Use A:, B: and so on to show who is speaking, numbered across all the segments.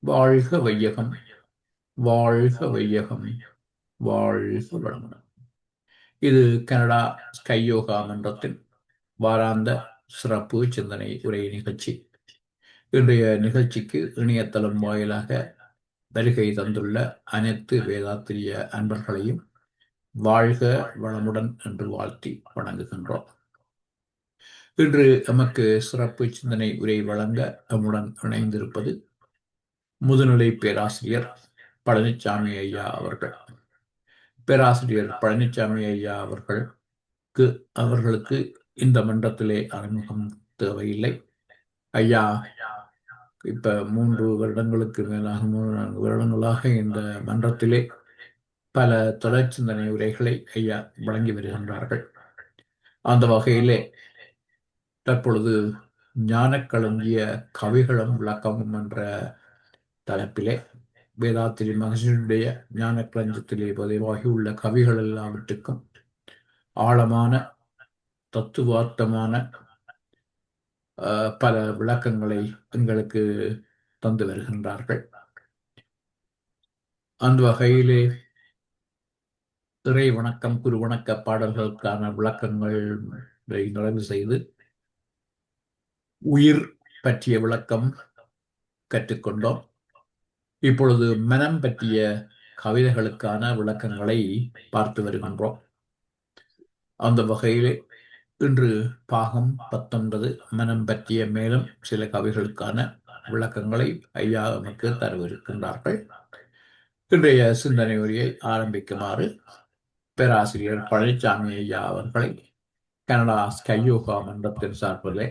A: வாழ்க வையகம், வாழ்க வையகம், வாழ்க வளமுடன். இது கனடா ஸ்கை யோகா மன்றத்தின் வாராந்த சிறப்பு சிந்தனை உரை நிகழ்ச்சி. இன்றைய நிகழ்ச்சிக்கு இணையதளம் வாயிலாக வருகை தந்துள்ள அனைத்து வேதாத்திரிய அன்பர்களையும் வாழ்க வளமுடன் என்று வாழ்த்தி வணங்குகின்றோம். இன்று எமக்கு சிறப்பு சிந்தனை உரை வழங்க நம்முடன் இணைந்திருப்பது முதுநிலை பேராசிரியர் பழனிசாமி ஐயா அவர்கள். பேராசிரியர் பழனிசாமி ஐயா அவர்களுக்கு இந்த மன்றத்திலே அறிமுகம் தேவையில்லை. ஐயா இப்ப 3 வருடங்களுக்கு மேலாக 3-4 வருடங்களாக இந்த மன்றத்திலே பல தொடர் சிந்தனை உரைகளை ஐயா வழங்கி வருகின்றார்கள். அந்த வகையிலே தற்பொழுது ஞானக்களஞ்சிய கவிகளும் விளக்கமும் என்ற தலைப்பிலே வேதாத்திரி மகர்ஷியுடைய ஞானக்களஞ்சியத்திலே பதிவாகியுள்ள கவிகள் எல்லாவற்றுக்கும் ஆழமான தத்துவார்த்தமான பல விளக்கங்களை எங்களுக்கு தந்து வருகின்றார்கள். அந்த வகையிலே இறை வணக்கம், குரு வணக்க பாடல்களுக்கான விளக்கங்களை நிறைவு செய்து உயிர் பற்றிய விளக்கம் கற்றுக்கொண்டோம். இப்பொழுது மனம் பற்றிய கவிதைகளுக்கான விளக்கங்களை பார்த்து வருகின்றோம். அந்த வகையிலே இன்று பாகம் 19 மனம் பற்றிய மேலும் சில கவிகளுக்கான விளக்கங்களை ஐயா நமக்கு தரவிருக்கின்றார்கள். இன்றைய சிந்தனை உரையை ஆரம்பிக்குமாறு பேராசிரியர் பழனிசாமி ஐயா அவர்களை கனடா ஸ்கை யோகா மன்றத்தின் சார்பிலே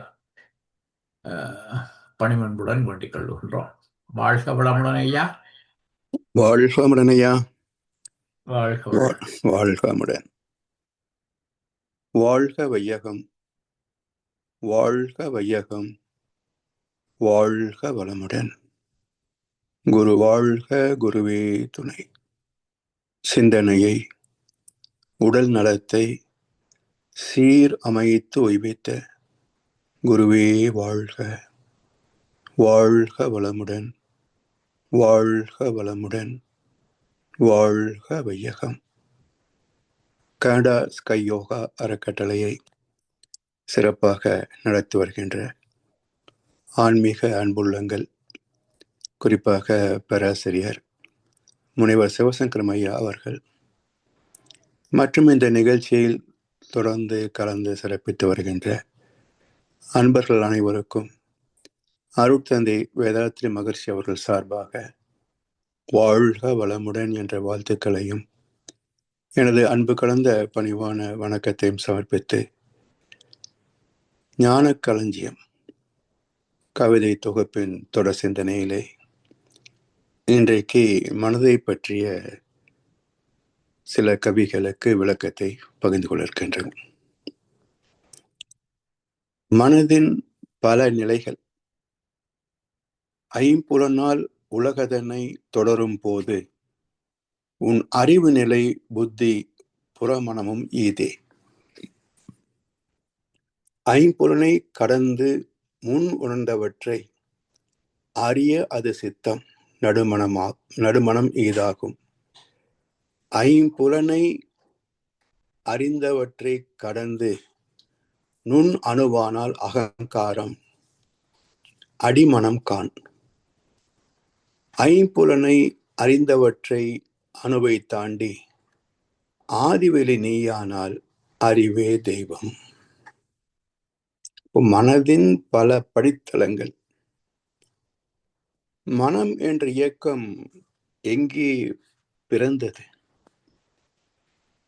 A: பணிமன்புடன் வேண்டிக் கொள்கின்றோம். வாழ்க வளமுடன் ஐயா.
B: வாழ்க வளமுடன் ஐயா.
A: வாழ்க வளமுடன்.
B: வாழ்க வையகம், வாழ்க வையகம், வாழ்க வளமுடன். குரு வாழ்க, குருவே துணை. சிந்தனையை, உடல் நலத்தை சீர் அமைத்து உய்வித்த குருவே வாழ்க, வாழ்க வளமுடன், வாழ்க வளமுடன், வாழ்க வையகம். கனடா ஸ்கை யோகா அறக்கட்டளையை சிறப்பாக நடத்தி வருகின்ற ஆன்மீக அன்புள்ளங்கள், குறிப்பாக பேராசிரியர் முனைவர் சிவசங்கரம் ஐயா அவர்கள் மற்றும் இந்த நிகழ்ச்சியில் தொடர்ந்து கலந்து சிறப்பித்து வருகின்ற அன்பர்கள் அனைவருக்கும் அருட்தந்தை வேதாத்திரி மகர்ஷி அவர்கள் சார்பாக வாழ்க வளமுடன் என்ற வாழ்த்துக்களையும் எனது அன்பு கலந்த பணிவான வணக்கத்தையும் சமர்ப்பித்து ஞானக்களஞ்சியம் கவிதை தொகுப்பின் தொடர் சிந்தனையிலே இன்றைக்கு மனதை பற்றிய சில கவிகளுக்கு விளக்கத்தை பகிர்ந்து கொண்டிருக்கின்றன. மனதின் பல நிலைகள் ஐம்புலனால் உலகதனை தொடரும் போது உன் அறிவு நிலை புத்தி புறமணமும் ஈதே. ஐம்புலனை கடந்து முன் உணர்ந்தவற்றை அறிய அது சித்தம் நடுமணம் ஈதாகும். ஐம்புலனை அறிந்தவற்றை கடந்து நுண் அணுவானால் அகங்காரம் அடிமனம் காண். ஐம்புலனை அறிந்தவற்றை அணுவை தாண்டி ஆதிவெளி நீயானால் அறிவே தெய்வம். மனதின் பல படித்தளங்கள். மனம் என்ற இயக்கம் எங்கே பிறந்தது?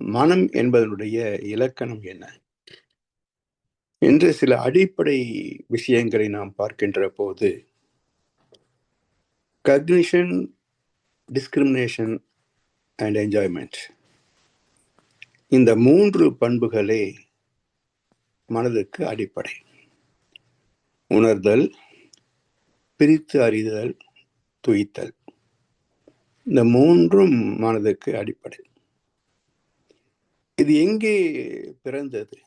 B: மனம் என்பதனுடைய இலக்கணம் என்ன என்று சில அடிப்படை விஷயங்களை நாம் பார்க்கின்ற போது cognition, discrimination and enjoyment, இந்த 3 பண்புகளே மனதுக்கு அடிப்படை. உணர்தல், பிரித்து அறிதல், துய்த்தல், இந்த 3ம் மனதுக்கு அடிப்படை. இது எங்கே பிறந்தது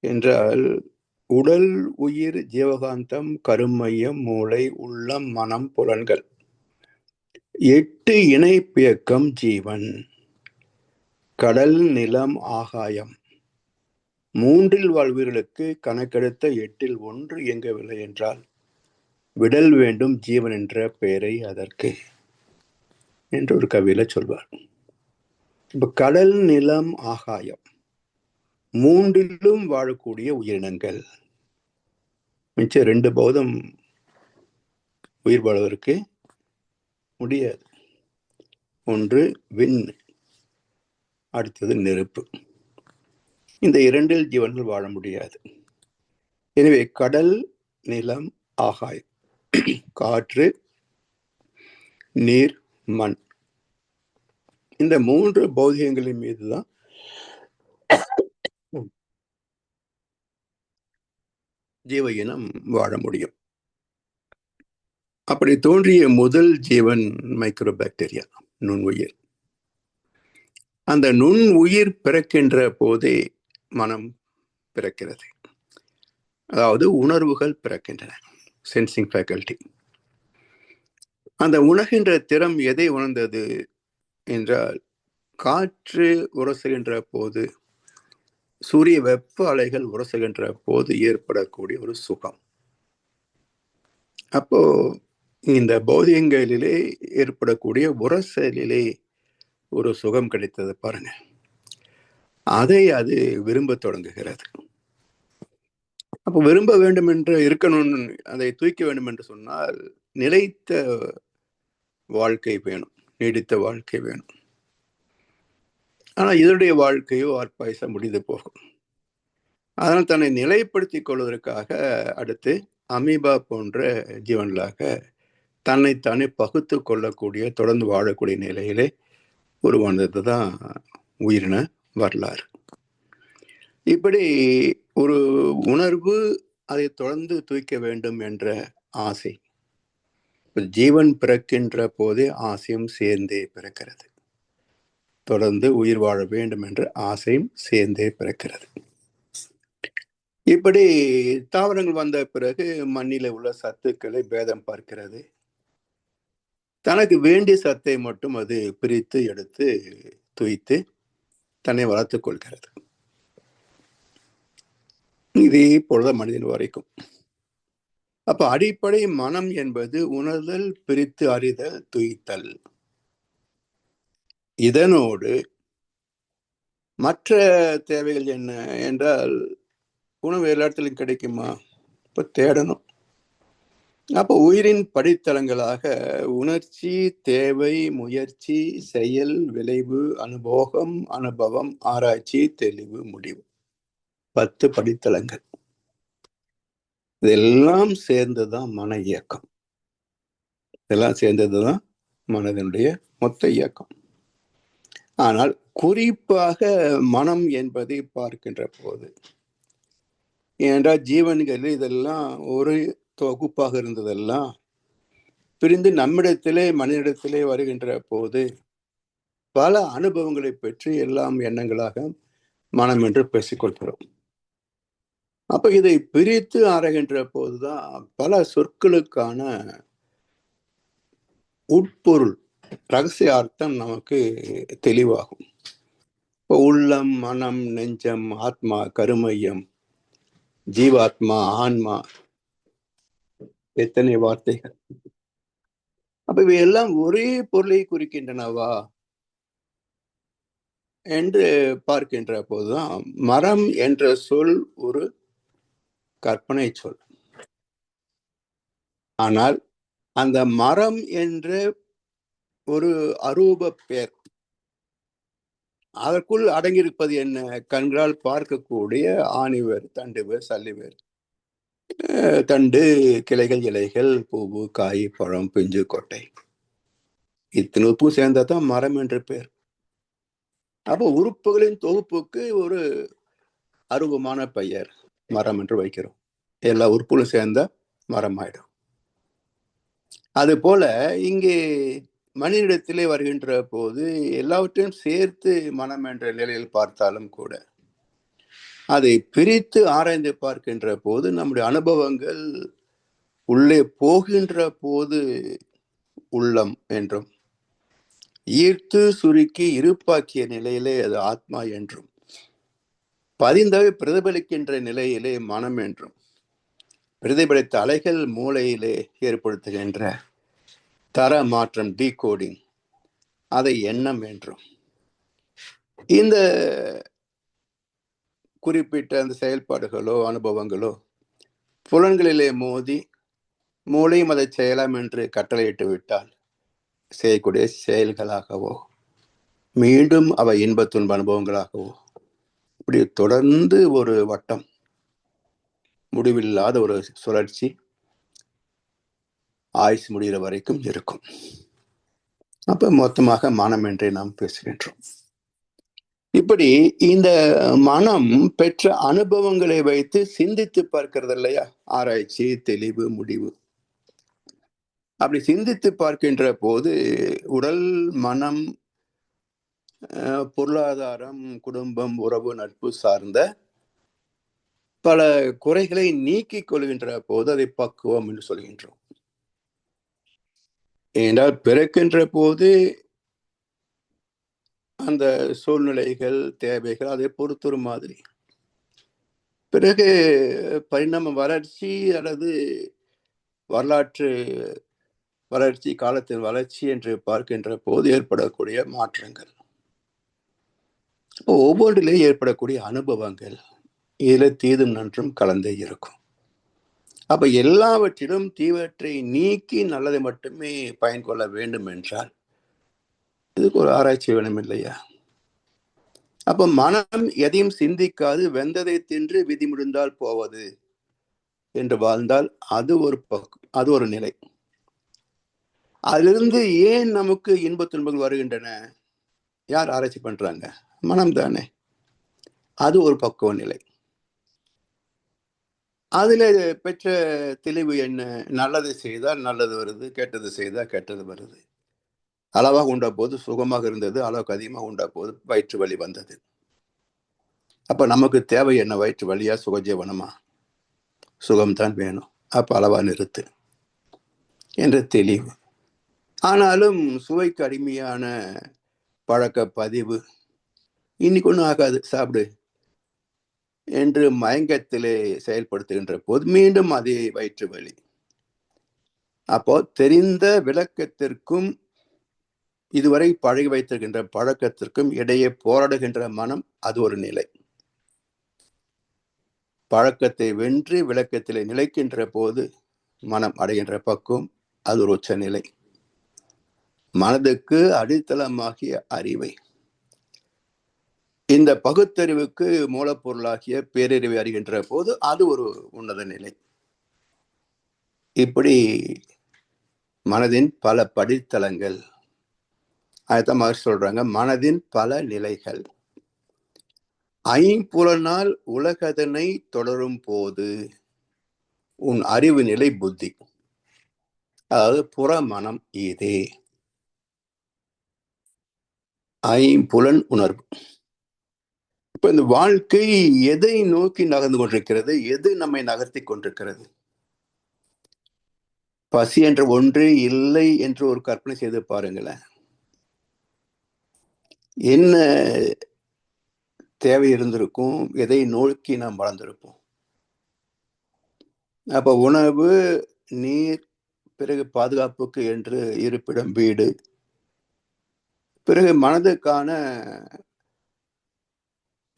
B: என்றால் உடல், உயிர், ஜீவகாந்தம், கருமையம், மூளை, உள்ளம், மனம், புலன்கள் 8 இணைப்பியக்கம் ஜீவன். கடல், நிலம், ஆகாயம் 3இல் வாழ்வீர்களுக்கு கணக்கெடுத்த 8இல் 1 இயங்கவில்லை என்றால் விடல் வேண்டும் ஜீவன் என்ற பெயரை அதற்கு என்று ஒரு கவியில சொல்வார். இப்ப கடல், நிலம், ஆகாயம் 3இலும் வாழக்கூடிய உயிரினங்கள். மிச்ச 2 பௌதம் உயிர் வாழ்வதற்கு முடியாது. ஒன்று விண், அடுத்தது நெருப்பு. இந்த 2இல் ஜீவன்கள் வாழ முடியாது. எனவே கடல், நிலம், ஆகாயம், காற்று, நீர், மண், இந்த 3 பௌதிகங்களின் மீதுதான் ஜீவ இனம் வாழ முடியும். அப்படி தோன்றிய முதல் ஜீவன் மைக்ரோபாக்டீரியா, நுண்ணுயிர். அந்த நுண்ணுயிர் பிறக்கின்ற போதே மனம் பிறக்கிறது, அதாவது உணர்வுகள் பிறக்கின்றன, சென்சிங் ஃபேக்கல்டி. அந்த உணர்கின்ற திறம் எதை உணர்ந்தது என்றால், காற்று உரசுகின்ற போது, சூரிய வெப்ப அலைகள் உரசுகின்ற போது ஏற்படக்கூடிய ஒரு சுகம். அப்போ இந்த பௌதிகங்களிலே ஏற்படக்கூடிய உரசலிலே ஒரு சுகம் கிடைத்தது பாருங்க. அதை அது விரும்ப தொடங்குகிறது. அப்போ விரும்ப வேண்டும் என்று இருக்கணும், அதை தூக்க வேண்டும் என்று சொன்னால் நிலைத்த வாழ்க்கை வேணும், நீடித்த வாழ்க்கை வேணும். ஆனா இதனுடைய வாழ்க்கையோ அற்பாயசம் முடிந்து போகும். அதனால் தன்னை நிலைப்படுத்திக் கொள்வதற்காக அடுத்து அமீபா போன்ற ஜீவன்களாக தன்னைத்தானே பகுத்து கொள்ளக்கூடிய, தொடர்ந்து வாழக்கூடிய நிலையிலே உருவானது தான் உயிரின வரலாறு. இப்படி ஒரு உணர்வு, அதை தொடர்ந்து தூக்க வேண்டும் என்ற ஆசை. ஜீவன் பிறக்கின்ற போதே ஆசையும் சேர்ந்தே பிறக்கிறது. தொடர்ந்து உயிர் வாழ வேண்டும் என்ற ஆசையும் சேர்ந்தே பிறக்கிறது. இப்படி தாவரங்கள் வந்த பிறகு மண்ணில உள்ள சத்துக்களை பேதம் பார்க்கிறது. தனக்கு வேண்டிய சத்தை மட்டும் அது பிரித்து எடுத்து துய்த்து தன்னை வளர்த்துக் கொள்கிறது. இதே போலதான் மனிதன் வரைக்கும். அப்ப அடிப்படை மனம் என்பது உணர்தல், பிரித்து அறிதல், துய்த்தல். இதனோடு மற்ற தேவைகள் என்ன என்றால், உணவு எல்லா இடத்துலையும் கிடைக்குமா? இப்ப தேடணும். அப்போ உயிரின் படித்தளங்களாக உணர்ச்சி, தேவை, முயற்சி, செயல், விளைவு, அனுபோகம், அனுபவம், ஆராய்ச்சி, தெளிவு, முடிவு, 10 படித்தளங்கள். இதெல்லாம் சேர்ந்ததுதான் மன இயக்கம். இதெல்லாம் சேர்ந்ததுதான் மனதனுடைய மொத்த இயக்கம். ஆனால் குறிப்பாக மனம் என்பதை பார்க்கின்ற போது, ஏனென்றால் ஜீவன்களில் இதெல்லாம் ஒரு தொகுப்பாக இருந்ததெல்லாம் பிரிந்து நம்மிடத்திலே, மனிதனிடத்திலே வருகின்ற போது பல அனுபவங்களை பெற்று எல்லாம் எண்ணங்களாக மனம் என்று பேசிக்கொள்கிறோம். அப்ப இதை பிரித்து ஆராய்கின்ற போதுதான் பல சொற்களுக்கான உட்பொருள், ரகசிய அர்த்தம் நமக்கு தெளிவாகும். இப்போ உள்ளம், மனம், நெஞ்சம், ஆத்மா, கருமையம், ஜீவாத்மா, ஆன்மா, எத்தனை வார்த்தைகள். அப்ப இவையெல்லாம் ஒரே பொருளை குறிக்கின்றனவா என்று பார்க்கின்ற போதுதான் மரம் என்ற சொல் ஒரு கற்பனை சொல். ஆனால் அந்த மரம் என்ற ஒரு அரூப பெயர், அதற்குள் அடங்கியிருப்பது என்ன? கண்களால் பார்க்கக்கூடிய ஆணிவேர், தண்டுவேர், சல்லிவேர், தண்டு, கிளைகள், இலைகள், பூவு, காய், பழம், பிஞ்சு, கொட்டை, இத்தனை உறுப்பு சேர்ந்ததான் மரம் என்ற பெயர். அப்போ உறுப்புகளின் தொகுப்புக்கு ஒரு அருவமான பெயர் மரம் என்று வைக்கிறோம். எல்லா உறுப்புகளும் சேர்ந்த மரம் ஆயிடும். அது போல இங்கே மனிதனிடத்திலே வருகின்ற போது எல்லாவற்றையும் சேர்த்து மனம் என்ற நிலையில் பார்த்தாலும் கூட அதை பிரித்து ஆராய்ந்து பார்க்கின்ற போது நம்முடைய அனுபவங்கள் உள்ளே போகின்ற போது உள்ளம் என்றும், ஈர்த்து சுருக்கி இருப்பாக்கிய நிலையிலே அது ஆத்மா என்றும், பதிந்தவை பிரதிபலிக்கின்ற நிலையிலே மனம் என்றும், பிரதிபலித்த அலைகள் மூளையிலே ஏற்படுத்துகின்ற தர மாற்றம் டீகோடிங் அதை எண்ணம் என்றும், இந்த குறிப்பிட்ட அந்த செயல்பாடுகளோ அனுபவங்களோ புலன்களிலே மோதி மூளையும் அதை செய்யலாம் என்று கட்டளையிட்டு விட்டால் செய்யக்கூடிய செயல்களாகவோ மீண்டும் அவை இன்ப துன்ப அனுபவங்களாகவோ இப்படி தொடர்ந்து ஒரு வட்டம், முடிவில்லாத ஒரு சுழற்சி ஆயுசு முடிகிற வரைக்கும் இருக்கும். அப்ப மொத்தமாக மனம் என்றே நாம் பேசுகின்றோம். இப்படி இந்த மனம் பெற்ற அனுபவங்களை வைத்து சிந்தித்து பார்க்கிறது இல்லையா, ஆராய்ச்சி, தெளிவு, முடிவு. அப்படி சிந்தித்து பார்க்கின்ற போது உடல், மனம், பொருளாதாரம், குடும்பம், உறவு, நட்பு சார்ந்த பல குறைகளை நீக்கிக் கொள்கின்ற போது அதை பக்குவம் என்று சொல்கின்றோம். ஏனென்றால் பிறக்கின்ற போது அந்த சூழ்நிலைகள், தேவைகள் அதை பொறுத்தொரு மாதிரி. பிறகு பரிணாம வளர்ச்சி அல்லது வரலாற்று வளர்ச்சி, காலத்தின் வளர்ச்சி என்று பார்க்கின்ற போது ஏற்படக்கூடிய மாற்றங்கள், ஒவ்வொன்றிலே ஏற்படக்கூடிய அனுபவங்கள், இதுல தீதும் நன்றும் கலந்தே இருக்கும். அப்ப எல்லாவற்றிலும் தீவற்றை நீக்கி நல்லதை மட்டுமே பயன் கொள்ள வேண்டும் என்றால் இதுக்கு ஒரு ஆராய்ச்சி வேணும் இல்லையா? அப்ப மனம் எதையும் சிந்திக்காது வெந்ததை தின்று விதி முடிந்தால் போவது என்று வாழ்ந்தால் அது ஒரு நிலை. அதிலிருந்து ஏன் நமக்கு இன்ப துன்பங்கள் வருகின்றன? யார் ஆராய்ச்சி பண்றாங்க? மனம் தானே. அது ஒரு பக்குவ நிலை. அதுல பெற்ற தெளிவு என்ன? நல்லது செய்தால் நல்லது வருது, கெட்டது செய்தால் கெட்டது வருது. அளவாக உண்ட போது சுகமாக இருந்தது, அளவுக்கு அதிகமாக உண்ட போது வயிற்று வலி வந்தது. அப்ப நமக்கு தேவை என்ன? வயிற்று வலியா, சுகஜீவனமா? சுகம்தான் வேணும். அப்ப அளவா நிறுத்து என்ற தெளிவு. ஆனாலும் சுவைக்கு அடிமையான பழக்க பதிவு, இன்னைக்கு ஒன்றும் ஆகாது சாப்பிடு என்று மயங்கத்திலே செயல்படுத்துகின்ற போது மீண்டும் அதே வயிற்று வலி. அப்போ தெரிந்த விளக்கத்திற்கும் இதுவரை பழகி வைத்திருக்கின்ற பழக்கத்திற்கும் இடையே போராடுகின்ற மனம், அது ஒரு நிலை. பழக்கத்தை வென்று விளக்கத்திலே நிலைக்கின்ற போது மனம் அடைகின்ற பக்குவம், அது ஒரு உச்ச நிலை. மனதுக்கு அடித்தளமாகிய அறிவை, இந்த பகுத்தறிவுக்கு மூலப்பொருளாகிய பேரறிவை அறிகின்ற போது அது ஒரு உன்னத நிலை. இப்படி மனதின் பல படித்தளங்கள். அதுதான் மாதிரி சொல்றாங்க, மனதின் பல நிலைகள். ஐம்புலனால் உலகதனை தொடரும் போது உன் அறிவு நிலை புத்தி, அதாவது புறமனம் இதே ஐம்புலன் உணர்வு. இப்ப இந்த வாழ்க்கை எதை நோக்கி நகர்ந்து கொண்டிருக்கிறது? எது நம்மை நகர்த்தி கொண்டிருக்கிறது? பசி என்ற ஒன்று இல்லை என்று ஒரு கற்பனை செய்து பாருங்களேன். என்ன தேவை இருந்திருக்கும்? எதை நோக்கி நாம் வளர்ந்திருப்போம்? அப்ப உணவு, நீர், பிறகு பாதுகாப்புக்கு என்று இருப்பிடம், வீடு, பிறகு மனதுக்கான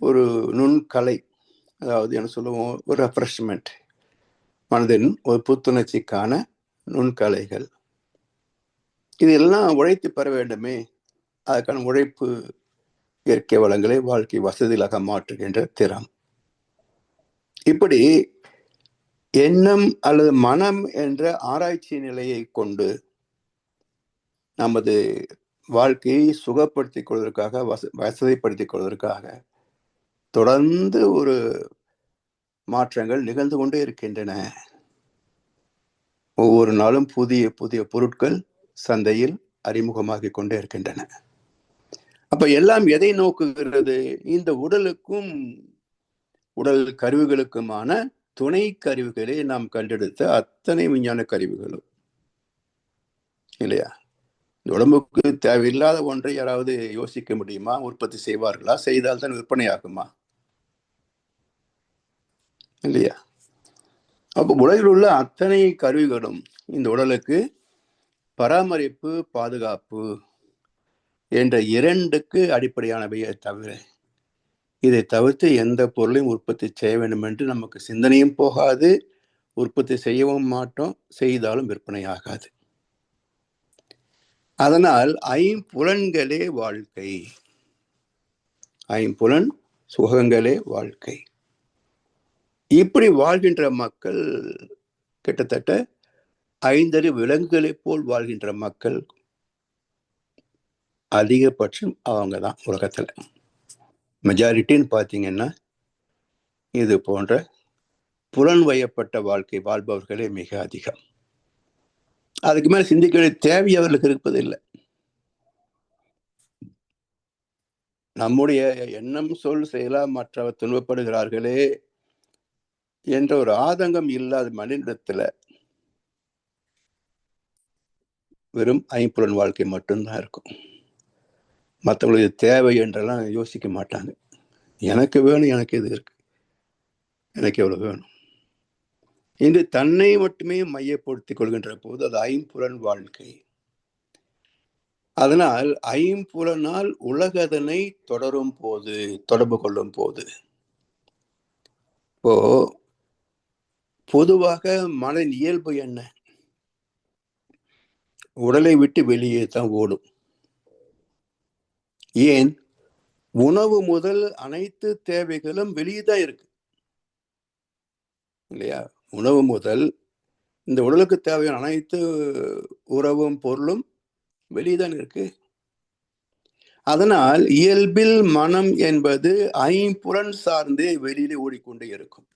B: ஒரு நுண்கலை, அதாவது என்ன சொல்லுவோம், ஒரு ரெஃப்ரெஷ்மெண்ட், மனதின் ஒரு புத்துணர்ச்சிக்கான நுண்கலைகள். இதெல்லாம் உழைத்து பெற வேண்டுமே. அதுக்கான உழைப்பு, இயற்கை வளங்களை வாழ்க்கை வசதிகளாக மாற்றுகின்ற திறம். இப்படி எண்ணம் அல்லது மனம் என்ற ஆராய்ச்சி நிலையை கொண்டு நமது வாழ்க்கையை சுகப்படுத்திக் கொள்வதற்காக, வசதிப்படுத்திக் கொள்வதற்காக தொடர்ந்து ஒரு மாற்றங்கள் நிகழ்ந்து கொண்டே இருக்கின்றன. ஒவ்வொரு நாளும் புதிய புதிய பொருட்கள் சந்தையில் அறிமுகமாகிக் கொண்டே இருக்கின்றன. அப்ப எல்லாம் எதை நோக்குகிறது? இந்த உடலுக்கும் உடல் கருவிகளுக்குமான துணை கருவிகளை நாம் கண்டெடுத்த அத்தனை விஞ்ஞான கருவிகளும் இல்லையா? இந்த உடம்புக்கு தேவையில்லாத ஒன்றை யாராவது யோசிக்க முடியுமா? உற்பத்தி செய்வார்களா? செய்தால்தான் விற்பனை ஆகுமா? இல்லையா? அப்போ உலகில் உள்ள அத்தனை கருவிகளும் இந்த உடலுக்கு பராமரிப்பு, பாதுகாப்பு என்ற இரண்டுக்கு அடிப்படையானவையே தவிர, இதை தவிர்த்து எந்த பொருளையும் உற்பத்தி செய்ய வேண்டும் என்று நமக்கு சிந்தனையும் போகாது, உற்பத்தி செய்யவும் மாட்டோம், செய்தாலும் விற்பனை ஆகாது. அதனால் ஐம்புலன்களே வாழ்க்கை, ஐம்புலன் சுகங்களே வாழ்க்கை. இப்படி வாழ்கின்ற மக்கள் கிட்டத்தட்ட 5 அறிவு விலங்குகளைப் போல் வாழ்கின்ற மக்கள் அதிகபட்சம் அவங்க தான் உலகத்துல. மெஜாரிட்டின்னு பார்த்தீங்கன்னா இது போன்ற புலன் வயப்பட்ட வாழ்க்கை வாழ்பவர்களே மிக அதிகம். அதுக்கு மேல சிந்திக்க வேண்டிய தேவை அவர்களுக்கு இருப்பதில்லை. நம்முடைய எண்ணம் சொல் செயலால் மற்றவர் துன்பப்படுகிறார்களே என்ற ஒரு ஆதங்கம் இல்லாத மனிதத்துல வெறும் ஐம்புலன் வாழ்க்கை மட்டும்தான் இருக்கும். மற்றவங்களுக்கு தேவை என்றெல்லாம் யோசிக்க மாட்டாங்க. எனக்கு வேணும், எனக்கு இது இருக்கு, எனக்கு எவ்வளவு வேணும் என்று தன்னை மட்டுமே மையப்படுத்திக் கொள்கின்ற போது அது ஐம்புலன் வாழ்க்கை. அதனால் ஐம்புலனால் உலகதனை தொடரும் போது, தொடர்பு கொள்ளும் போது, இப்போ பொதுவாக மனதின் இயல்பு என்ன? உடலை விட்டு வெளியே தான் ஓடும். ஏன்? உணவு முதல் அனைத்து தேவைகளும் வெளியே தான் இருக்கு இல்லையா? உணவு முதல் இந்த உடலுக்கு தேவையான அனைத்து உறவும் பொருளும் வெளியேதான் இருக்கு. அதனால் இயல்பில் மனம் என்பது ஐம்புலன் சார்ந்தே வெளியிலே ஓடிக்கொண்டே இருக்கும்.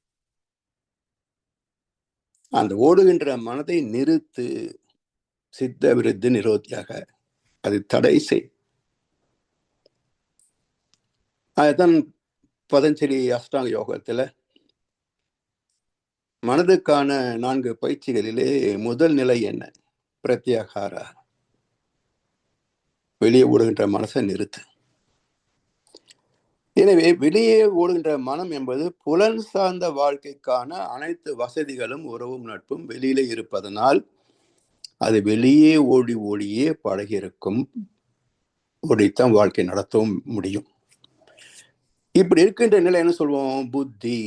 B: அந்த ஓடுகின்ற மனதை நிறுத்து, சித்த விருத்தி நிரோத்தியாக அது தடை செய். அதுதான் பதஞ்சலி அஷ்டாங்க யோகத்துல மனதுக்கான 4 பயிற்சிகளிலே முதல் நிலை என்ன? பிரத்யாகாரா, வெளியே ஓடுகின்ற மனசை நிறுத்து. எனவே வெளியே ஓடுகின்ற மனம் என்பது புலன் சார்ந்த வாழ்க்கைக்கான அனைத்து வசதிகளும் உறவும் நட்பும் வெளியிலே இருப்பதனால் அது வெளியே ஓடி ஓடியே பழகியிருக்கும், ஓடித்தான் வாழ்க்கை நடத்தவும் முடியும். இப்படி இருக்கின்ற நிலை என்ன சொல்வோம்? புத்தி,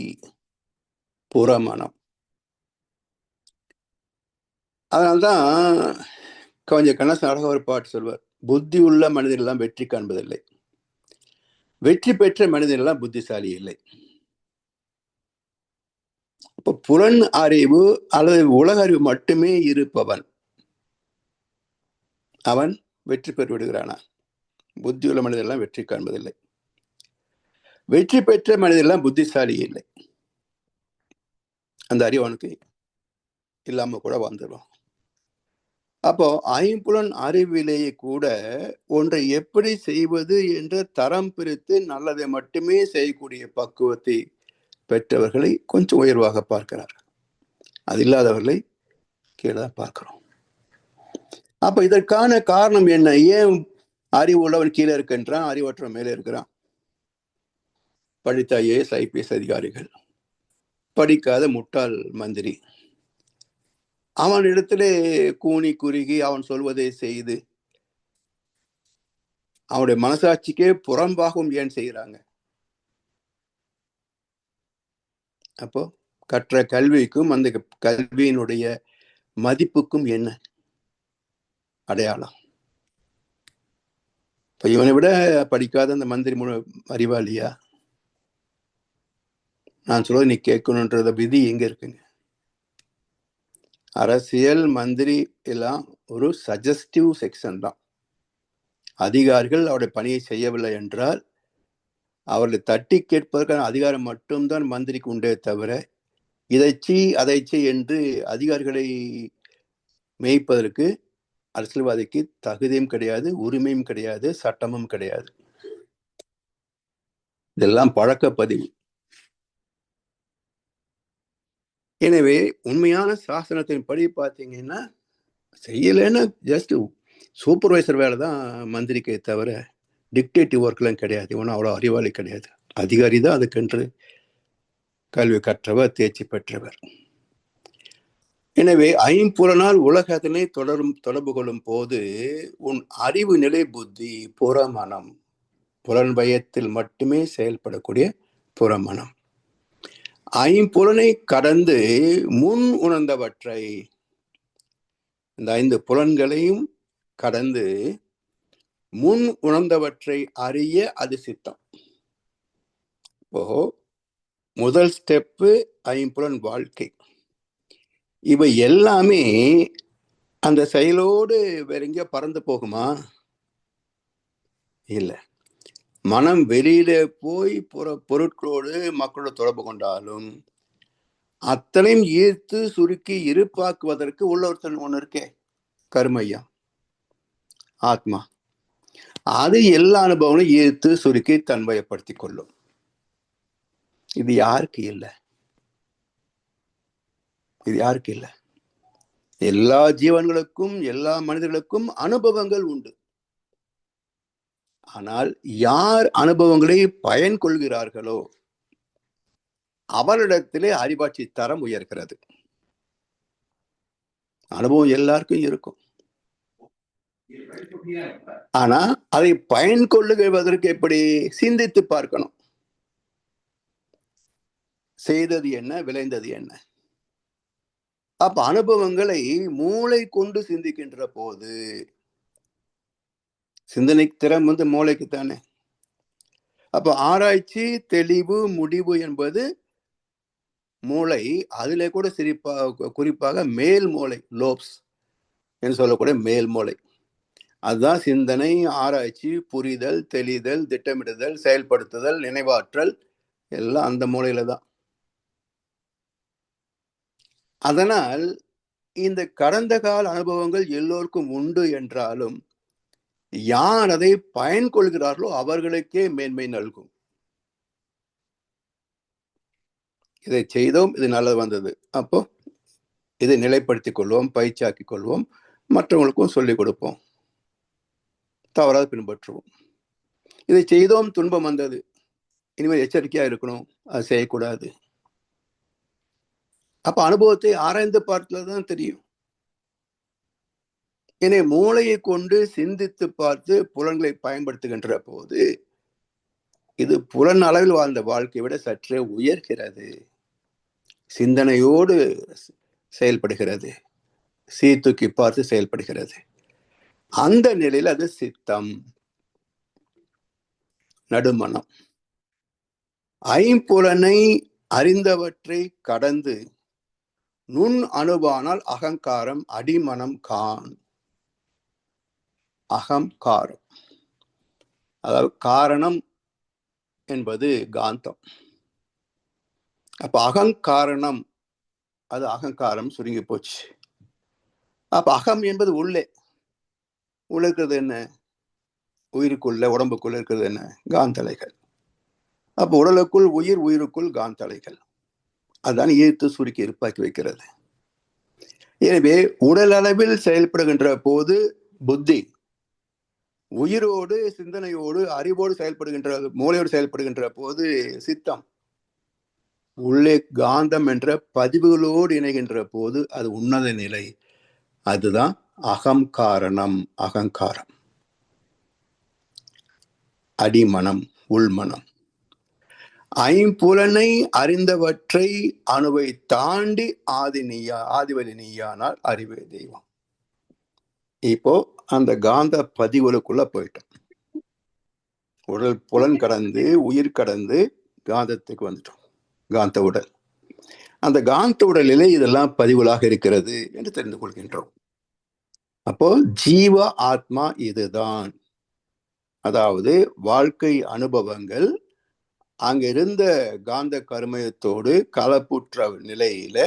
B: புறமனம். அதனால்தான் கவிஞர் கண்ணதாசன் அழகாக ஒரு பாட்டு சொல்வார், புத்தி உள்ள மனிதர்களெல்லாம் வெற்றி காண்பதில்லை, வெற்றி பெற்ற மனிதர்களெல்லாம் புத்திசாலி இல்லை. இப்ப புலன் அறிவு அல்லது உலக அறிவு மட்டுமே இருப்பவன் அவன் வெற்றி பெற்று விடுகிறானா? புத்தி உள்ள மனிதர்களெல்லாம் வெற்றி காண்பதில்லை, வெற்றி பெற்ற மனிதர்களெல்லாம் புத்திசாலி இல்லை. அந்த அறிவு அவனுக்கு இல்லாம கூட வந்துடும். அப்போ ஐம்புலன் அறிவிலேயே கூட ஒன்றை எப்படி செய்வது என்ற தரம் பிரித்து நல்லதை மட்டுமே செய்யக்கூடிய பக்குவத்தை பெற்றவர்களை கொஞ்சம் உயர்வாக பார்க்கிறார், அது இல்லாதவர்களை கீழே பார்க்கிறோம். அப்ப இதற்கான காரணம் என்ன? ஏன் அறிவு உள்ளவன் கீழே இருக்கின்றான், அறிவற்றவன் மேலே இருக்கிறான்? படித்த ஐஏஎஸ் ஐபிஎஸ் அதிகாரிகள், படிக்காத முட்டாள் மந்திரி, அவனிடத்திலே கூனி குறுகி அவன் சொல்வதை செய்து அவனுடைய மனசாட்சிக்கே புறம்பாகவும் ஏன் செய்கிறாங்க? அப்போ கற்ற கல்விக்கும் அந்த கல்வியினுடைய மதிப்புக்கும் என்ன அடையாளம்? இப்ப இவனை விட படிக்காத அந்த மந்திரி அறிவாளியா? நான் சொல்றது நீ கேட்கணுன்றத விதி எங்க இருக்குங்க? அரசியல் மந்திரி எல்லாம் ஒரு சஜஸ்டிவ் செக்ஷன் தான். அதிகாரிகள் அவருடைய பணியை செய்யவில்லை என்றால் அவர்களை தட்டி கேட்பதற்கான அதிகாரம் மட்டும்தான் மந்திரிக்கு உண்டே தவிர இதைச்சி அதைச்சி என்று அதிகாரிகளை மேய்ப்பதற்கு அரசியல்வாதிக்கு தகுதியும் கிடையாது, உரிமையும் கிடையாது, சட்டமும் கிடையாது. இதெல்லாம் பழக்க பதிவு. எனவே உண்மையான சாசனத்தின் படி பார்த்தீங்கன்னா செய்யலைன்னா ஜஸ்ட் சூப்பர்வைசர் வேலை தான் மந்திரிக்கே தவிர டிக்டேட்டிவ் ஒர்க்லாம் கிடையாது. ஒன்றும் அவ்வளோ அறிவாளி கிடையாது. அதிகாரி தான் அதுக்கென்று கல்வி கற்றவர், தேர்ச்சி பெற்றவர். எனவே ஐம்புலனால் உலகத்தினை தொடர்பு கொள்ளும் போது உன் அறிவு நிலை புத்தி புறமனம், புலன்பயத்தில் மட்டுமே செயல்படக்கூடிய புறமனம், ஐம்புலனை கடந்து முன் உணர்ந்தவற்றை, இந்த 5 புலன்களையும் கடந்து முன் உணர்ந்தவற்றை அறிய அது சித்தம். இப்போ முதல் ஸ்டெப்பு ஐம்புலன் வாழ்க்கை. இவை எல்லாமே அந்த செயலோடு வேற எங்கேயோ பறந்து போகுமா? இல்லை. மனம் வெளியில போய் பொருட்களோடு மக்களோட தொடர்பு கொண்டாலும் அத்தனையும் ஈர்த்து சுருக்கி இருப்பாக்குவதற்கு உள்ள ஒன்று இருக்கே, கர்மையா, ஆத்மா. அது எல்லா அனுபவங்களும் ஈர்த்து சுருக்கி தன்மையப்படுத்திக் கொள்ளும். இது யாருக்கு இல்லை? இது யாருக்கு இல்லை? எல்லா ஜீவன்களுக்கும் எல்லா மனிதர்களுக்கும் அனுபவங்கள் உண்டு. ஆனால் யார் அனுபவங்களை பயன் கொள்கிறார்களோ அவரிடத்திலே அறிவாட்சி தரம் உயர்கிறது. அனுபவம் எல்லாருக்கும் இருக்கும். ஆனா அதை பயன் கொள்ளுவதற்கு எப்படி சிந்தித்து பார்க்கணும். செய்தது என்ன, விளைந்தது என்ன? அப்ப அனுபவங்களை மூளை கொண்டு சிந்திக்கின்ற போது, சிந்தனை திறம் மூளைக்கு தானே. அப்ப ஆராய்ச்சி, தெளிவு, முடிவு என்பது மூளை. அதிலே கூட குறிப்பாக மேல் மூளை, லோப்ஸ் என்று சொல்லக்கூடிய மேல் மூளை, அதுதான் சிந்தனை, ஆராய்ச்சி, புரிதல், தெளிதல், திட்டமிடுதல், செயல்படுத்துதல், நினைவாற்றல் எல்லாம் அந்த மூளையில தான். அதனால் இந்த கடந்த கால அனுபவங்கள் எல்லோருக்கும் உண்டு என்றாலும் யார் அதை பயன் கொள்கிறார்களோ அவர்களுக்கே மேன்மை நல்கும். இதை செய்தோம், இது நல்லது வந்தது, அப்போ இதை நிலைப்படுத்திக் கொள்வோம், பயிற்சியாக்கிக் கொள்வோம், மற்றவங்களுக்கும் சொல்லிக் கொடுப்போம், தவறாக பின்பற்றுவோம். இதை செய்தோம், துன்பம் வந்தது, இனிமேல் எச்சரிக்கையா இருக்கணும், அது செய்யக்கூடாது. அப்ப அனுபவத்தை ஆராய்ந்து பார்த்துதான் தெரியும். எனவே மூளையை கொண்டு சிந்தித்து பார்த்து புலன்களை பயன்படுத்துகின்ற போது இது புலன் அளவில் வாழ்ந்த வாழ்க்கையை விட சற்றே உயர்கிறது. சிந்தனையோடு செயல்படுகிறது, சீர்தூக்கி பார்த்து செயல்படுகிறது. அந்த நிலையில் அது சித்தம், நடுமனம். ஐம்புலனை அறிந்தவற்றை கடந்து நுண் அணுவானால் அகங்காரம், அடிமனம் கான். அகங்காரம் அதாவது காரணம் என்பது காந்தம். அப்ப அகங்காரணம், அது அகங்காரம் சுருங்கி போச்சு. அப்ப அகம் என்பது உள்ளே இருக்கிறது என்ன? உயிருக்குள்ள, உடம்புக்குள்ள இருக்கிறது என்ன? காந்தலைகள். அப்ப உடலுக்குள் உயிர், உயிருக்குள் காந்தலைகள். அதுதான் ஈர்த்து சுருக்கி இருப்பாக்கி வைக்கிறது. எனவே உடல் அளவில் செயல்படுகின்ற போது புத்தி, உயிரோடு, சிந்தனையோடு, அறிவோடு செயல்படுகின்ற, மூளையோடு செயல்படுகின்ற போது சித்தம், உள்ளே காந்தம் என்ற பதிவுகளோடு இணைகின்ற போது அது உன்னத நிலை. அதுதான் அகங்காரணம், அகங்காரம், அடிமனம், உள்மனம். ஐம்புலனை அறிந்தவற்றை அணுவை தாண்டி ஆதிவழி நீயானால் அறிவே தெய்வம். இப்போ அந்த காந்த பதிவுகளுக்குள்ள போயிட்டோம். உடல் புலன் கடந்து உயிர் கடந்து காந்தத்துக்கு வந்துட்டோம். காந்த உடல், அந்த காந்த உடலிலே இதெல்லாம் பதிவுகளாக இருக்கிறது என்று தெரிந்து கொள்கின்றோம். அப்போ ஜீவ ஆத்மா இதுதான். அதாவது வாழ்க்கை அனுபவங்கள் அங்கிருந்த காந்த கருமயத்தோடு கலப்புற்ற நிலையில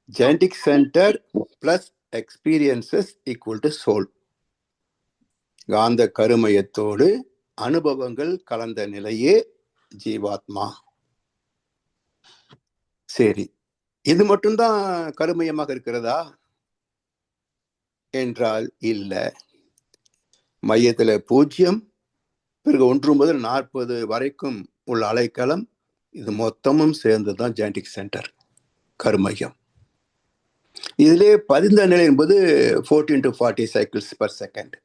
B: genetic centre plus experiences equal to soul. காந்த கருமயத்தோடு அனுபவங்கள் கலந்த நிலையே ஜீவாத்மா. சரி, இது மட்டும்தான் கருமையமாக இருக்கிறதா என்றால் இல்ல. மையத்துல 0, பிறகு 1 முதல் 40 வரைக்கும் உள்ள அலைக்களம், இது மொத்தமும் சேர்ந்துதான் ஜெனடிக் சென்டர், கருமையம். இதிலே பதிந்த நிலை என்பது 14 to 40 cycles per second,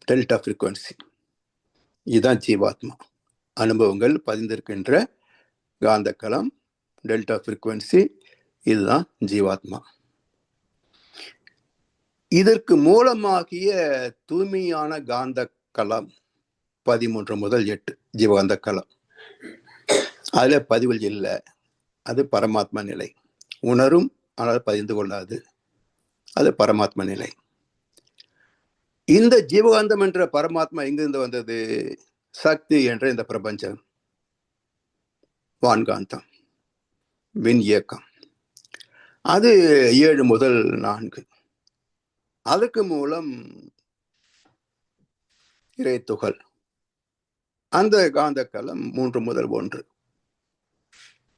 B: delta frequency. இதுதான் ஜீவாத்மா. அனுபவங்கள் பதிந்திருக்கின்ற காந்தக்களம், டெல்டா ஃப்ரீக்வன்சி, இதுதான் ஜீவாத்மா. இதற்கு மூலமாகிய தூய்மையான காந்த களம் 13 முதல் 8 ஜீவகாந்த களம். அதுல பதிவுகள் இல்லை. அது பரமாத்மா நிலை. உணரும், ஆனால் பதிந்து கொள்ளாது. அது பரமாத்மா நிலை. இந்த ஜீவகாந்தம் என்ற பரமாத்மா எங்கிருந்து வந்தது? சக்தி என்ற இந்த பிரபஞ்சம், வான்காந்தம், விண் இயக்கம். அது 7 முதல் 4. அதுக்கு மூலம் இறைத்துகள். அந்த காந்த களம் 3 முதல் 1.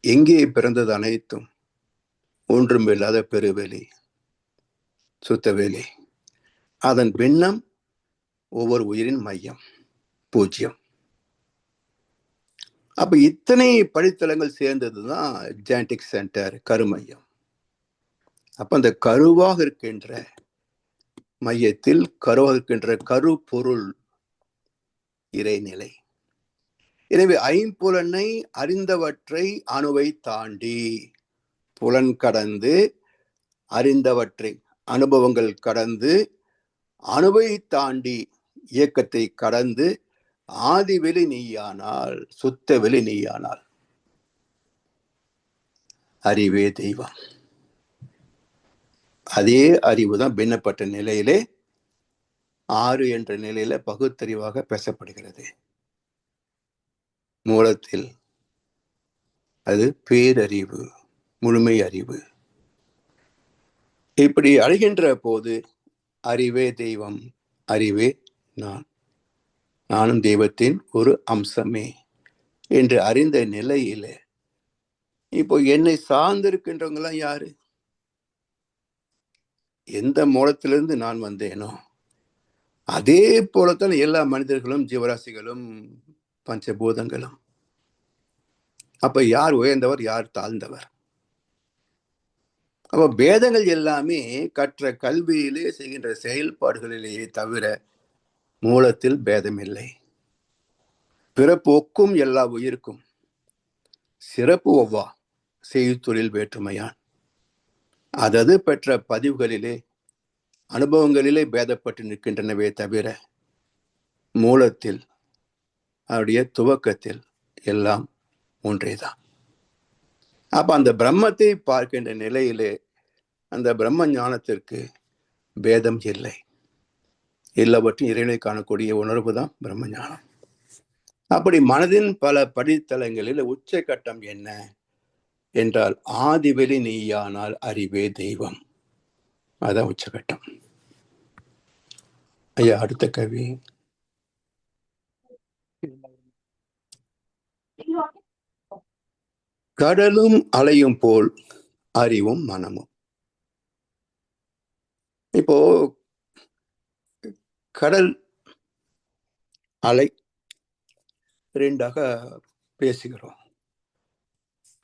B: எங்கே பிறந்தது அனைத்தும்? ஒன்றும் இல்லாத பெருவெளி, சுத்தவெளி. அதன் பின்னம் ஒவ்வொரு உயிரின் மையம், 0. அப்ப இத்தனை படித்தளங்கள் சேர்ந்ததுதான் ஜெனடிக் சென்டர், கருமையம். அப்ப அந்த கருவாக இருக்கின்ற மையத்தில், கருவாக இருக்கின்ற கருப்பொருள் இறைநிலை. எனவே ஐம்புலனை அறிந்தவற்றை அணுவை தாண்டி, புலன் கடந்து, அறிந்தவற்றை அனுபவங்கள் கடந்து, அணுவை தாண்டி, இயக்கத்தை கடந்து, ஆதிவெளி நீயானால், சுத்த வெளி நீயானால், அறிவே தெய்வம். அதே அறிவுதான் பின்னப்பட்ட நிலையிலே 6 என்ற நிலையில பகுத்தறிவாக பேசப்படுகிறது. மூலத்தில் அது பேரறிவு, முழுமை அறிவு. இப்படி அழைகின்ற போது அறிவே தெய்வம், அறிவே நான், நானும் தெய்வத்தின் ஒரு அம்சமே என்று அறிந்த நிலையில இப்போ என்னை சார்ந்திருக்கின்றவங்க எல்லாம் யாரு? எந்த மூலத்திலிருந்து நான் வந்தேனோ அதே போலத்தான் எல்லா மனிதர்களும், ஜீவராசிகளும், பஞ்சபூதங்களும். அப்ப யார் உயர்ந்தவர், யார் தாழ்ந்தவர்? அப்ப பேதங்கள் எல்லாமே கற்ற கல்வியிலே செய்கின்ற செயல்பாடுகளிலேயே தவிர மூலத்தில் பேதம் இல்லை. பிறப்பு ஒக்கும் எல்லா உயிருக்கும், சிறப்பு ஒவ்வா செய்தொழில் வேற்றுமையான். அதது பெற்ற பதிவுகளிலே, அனுபவங்களிலே பேதப்பட்டு நிற்கின்றனவே தவிர மூலத்தில், அவருடைய துவக்கத்தில் எல்லாம் ஒன்றேதான். அப்ப அந்த பிரம்மத்தை பார்க்கின்ற நிலையிலே அந்த பிரம்ம ஞானத்திற்கு பேதம் இல்லை. எல்லாவற்றும் இறைவனை காணக்கூடிய உணர்வு தான் பிரம்ம ஞானம். அப்படி மனதின் பல படித்தளங்களில் உச்சகட்டம் என்ன என்றால், ஆதிவெளி நீயானால் அறிவே தெய்வம். அதான் உச்சகட்டம். ஐயா, அடுத்த கவி. கடலும் அலையும் போல் அறிவும் மனமும். இப்போ கடல், அலை ரெண்டாக பேசுகிறோம்.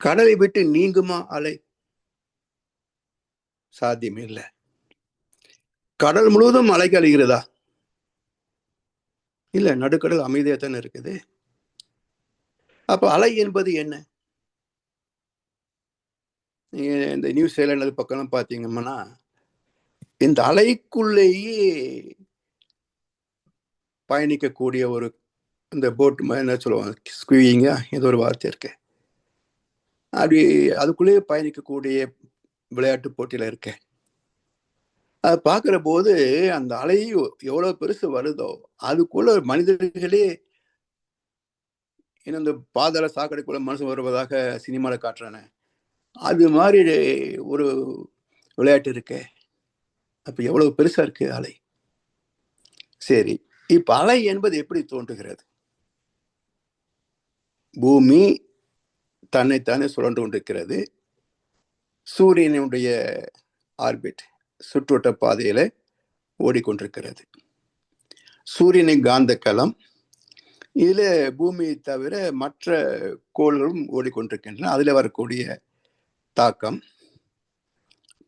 B: கடலை விட்டு நீங்குமா அலை? சாத்தியம் இல்லை. கடல் முழுவதும் அலை கழிகிறதா? இல்ல, நடுக்கடல் அமைதியா தானே இருக்குது. அப்ப அலை என்பது என்ன? இந்த நியூசிலாந்து பக்கம் பாத்தீங்கன்னா, இந்த அலைக்குள்ளேயே பயணிக்கக்கூடிய ஒரு இந்த போட் என்ன சொல்லுவாங்க, ஸ்குவிங்க, ஏதோ ஒரு வார்த்தை இருக்கு. அப்படி அதுக்குள்ளேயே பயணிக்கக்கூடிய விளையாட்டு போட்டியில இருக்க. அதை பார்க்கிற போது அந்த அலை எவ்வளவு பெருசு வருதோ அதுக்குள்ள மனிதர்களே இன்னும் இந்த பாதாள சாக்கடைக்குள்ள மனுஷன் வருவதாக சினிமாவில் காட்டுறானே, அது மாதிரி ஒரு விளையாட்டு இருக்கு. அப்ப எவ்வளவு பெருசா இருக்கு அலை. சரி, இப்ப அலை என்பது எப்படி தோன்றுகிறது? பூமி தன்னைத்தானே சுழன்று கொண்டிருக்கிறது. சூரியனுடைய ஆர்பிட் சுற்றுவட்ட பாதையில ஓடிக்கொண்டிருக்கிறது. சூரியனின் காந்த களம், இதுல பூமியை தவிர மற்ற கோள்களும் ஓடிக்கொண்டிருக்கின்றன. அதுல வரக்கூடிய தாக்கம்,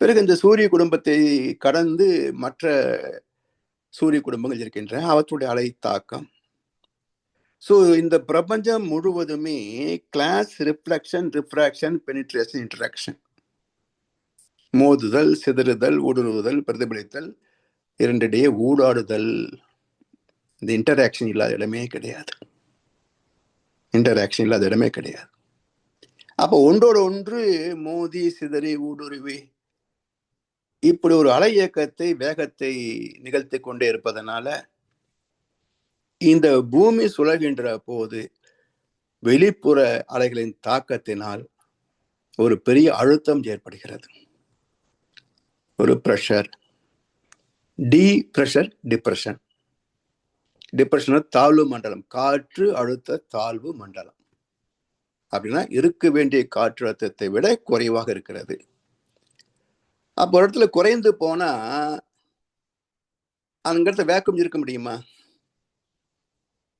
B: பிறகு இந்த சூரிய குடும்பத்தை கடந்து மற்ற சூரிய குடும்பங்கள் இருக்கின்றன, அவற்றுடைய அலை தாக்கம். ஸோ இந்த பிரபஞ்சம் முழுவதுமே கிளாஸ், ரிஃப்ளெக்ஷன், ரிஃப்ராக்ஷன், பெனிட்ரேஷன், இன்டராக்ஷன், மோதுதல், சிதறுதல், ஊடுருவுதல், பிரதிபலித்தல், இரண்டிடையே ஊடாடுதல். இந்த இன்டராக்ஷன் இல்லாத இடமே கிடையாது. இன்டராக்ஷன் இல்லாத இடமே கிடையாது. அப்போ ஒன்றோடு ஒன்று மோதி, சிதறி, ஊடுருவி இப்படி ஒரு அலை இயக்கத்தை, வேகத்தை நிகழ்த்தி கொண்டே இருப்பதனால இந்த பூமி சுழல்கின்ற போது வெளிப்புற அலைகளின் தாக்கத்தினால் ஒரு பெரிய அழுத்தம் ஏற்படுகிறது. ஒரு பிரஷர், பிரஷர், டிப்ரெஷன். டிப்ரெஷன் தாழ்வு மண்டலம், காற்று அழுத்த தாழ்வு மண்டலம். அப்படின்னா இருக்க வேண்டிய காற்று அழுத்தத்தை விட குறைவாக இருக்கிறது. அப்போ ஒரு இடத்துல குறைந்து போனா அந்த இடத்துல வேக்கம் இருக்க முடியுமா?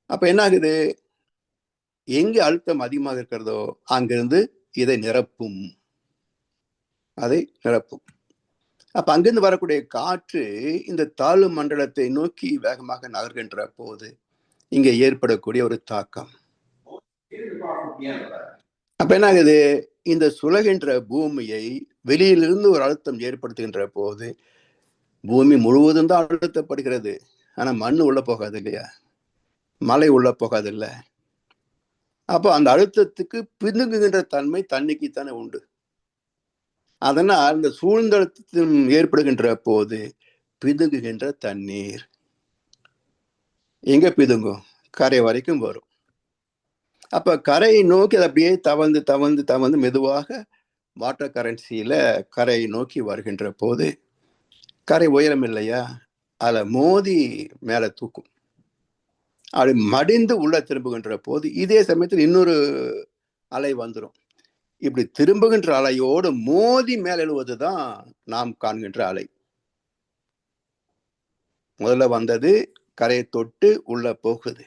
B: அப்ப என்ன ஆகுது? எங்க அழுத்தம் அதிகமாக இருக்கிறதோ அங்கிருந்து இதை நிரப்பும், அதை நிரப்பும். அப்ப அங்கிருந்து வரக்கூடிய காற்று இந்த தாழ்வு மண்டலத்தை நோக்கி வேகமாக நகர்கின்ற போது இங்க ஏற்படக்கூடிய ஒரு தாக்கம். அப்ப என்ன ஆகுது? இந்த சுழகின்ற பூமியை வெளியிலிருந்து ஒரு அழுத்தம் ஏற்படுத்துகின்ற போது பூமி முழுவதும் தான் அழுத்தப்படுகிறது. ஆனா மண்ணு உள்ள போகாது இல்லையா? மழை உள்ள போகாது இல்ல. அப்போ அந்த அழுத்தத்துக்கு பிதுங்குகின்ற தன்மை தண்ணிக்குத்தானே உண்டு. அதனால் இந்த சூழ்ந்த அழுத்தம் ஏற்படுகின்ற போது பிதுங்குகின்ற தண்ணீர் எங்க பிதுங்கும்? கரை வரைக்கும் வரும். அப்ப கரையை நோக்கி அது அப்படியே தவழ்ந்து தவழ்ந்து தவழ்ந்து மெதுவாக வாட்டர் கரன்சியில கரையை நோக்கி வருகின்ற போது கரை உயரம் இல்லையா, அதுல மோதி மேல தூக்கும். அப்படி மடிந்து உள்ள திரும்புகின்ற போது இதே சமயத்தில் இன்னொரு அலை வந்துடும். இப்படி திரும்புகின்ற அலையோடு மோதி மேல் எழுவதுதான் நாம் காண்கின்ற அலை. முதல்ல வந்தது கரையை தொட்டு உள்ள போகுது,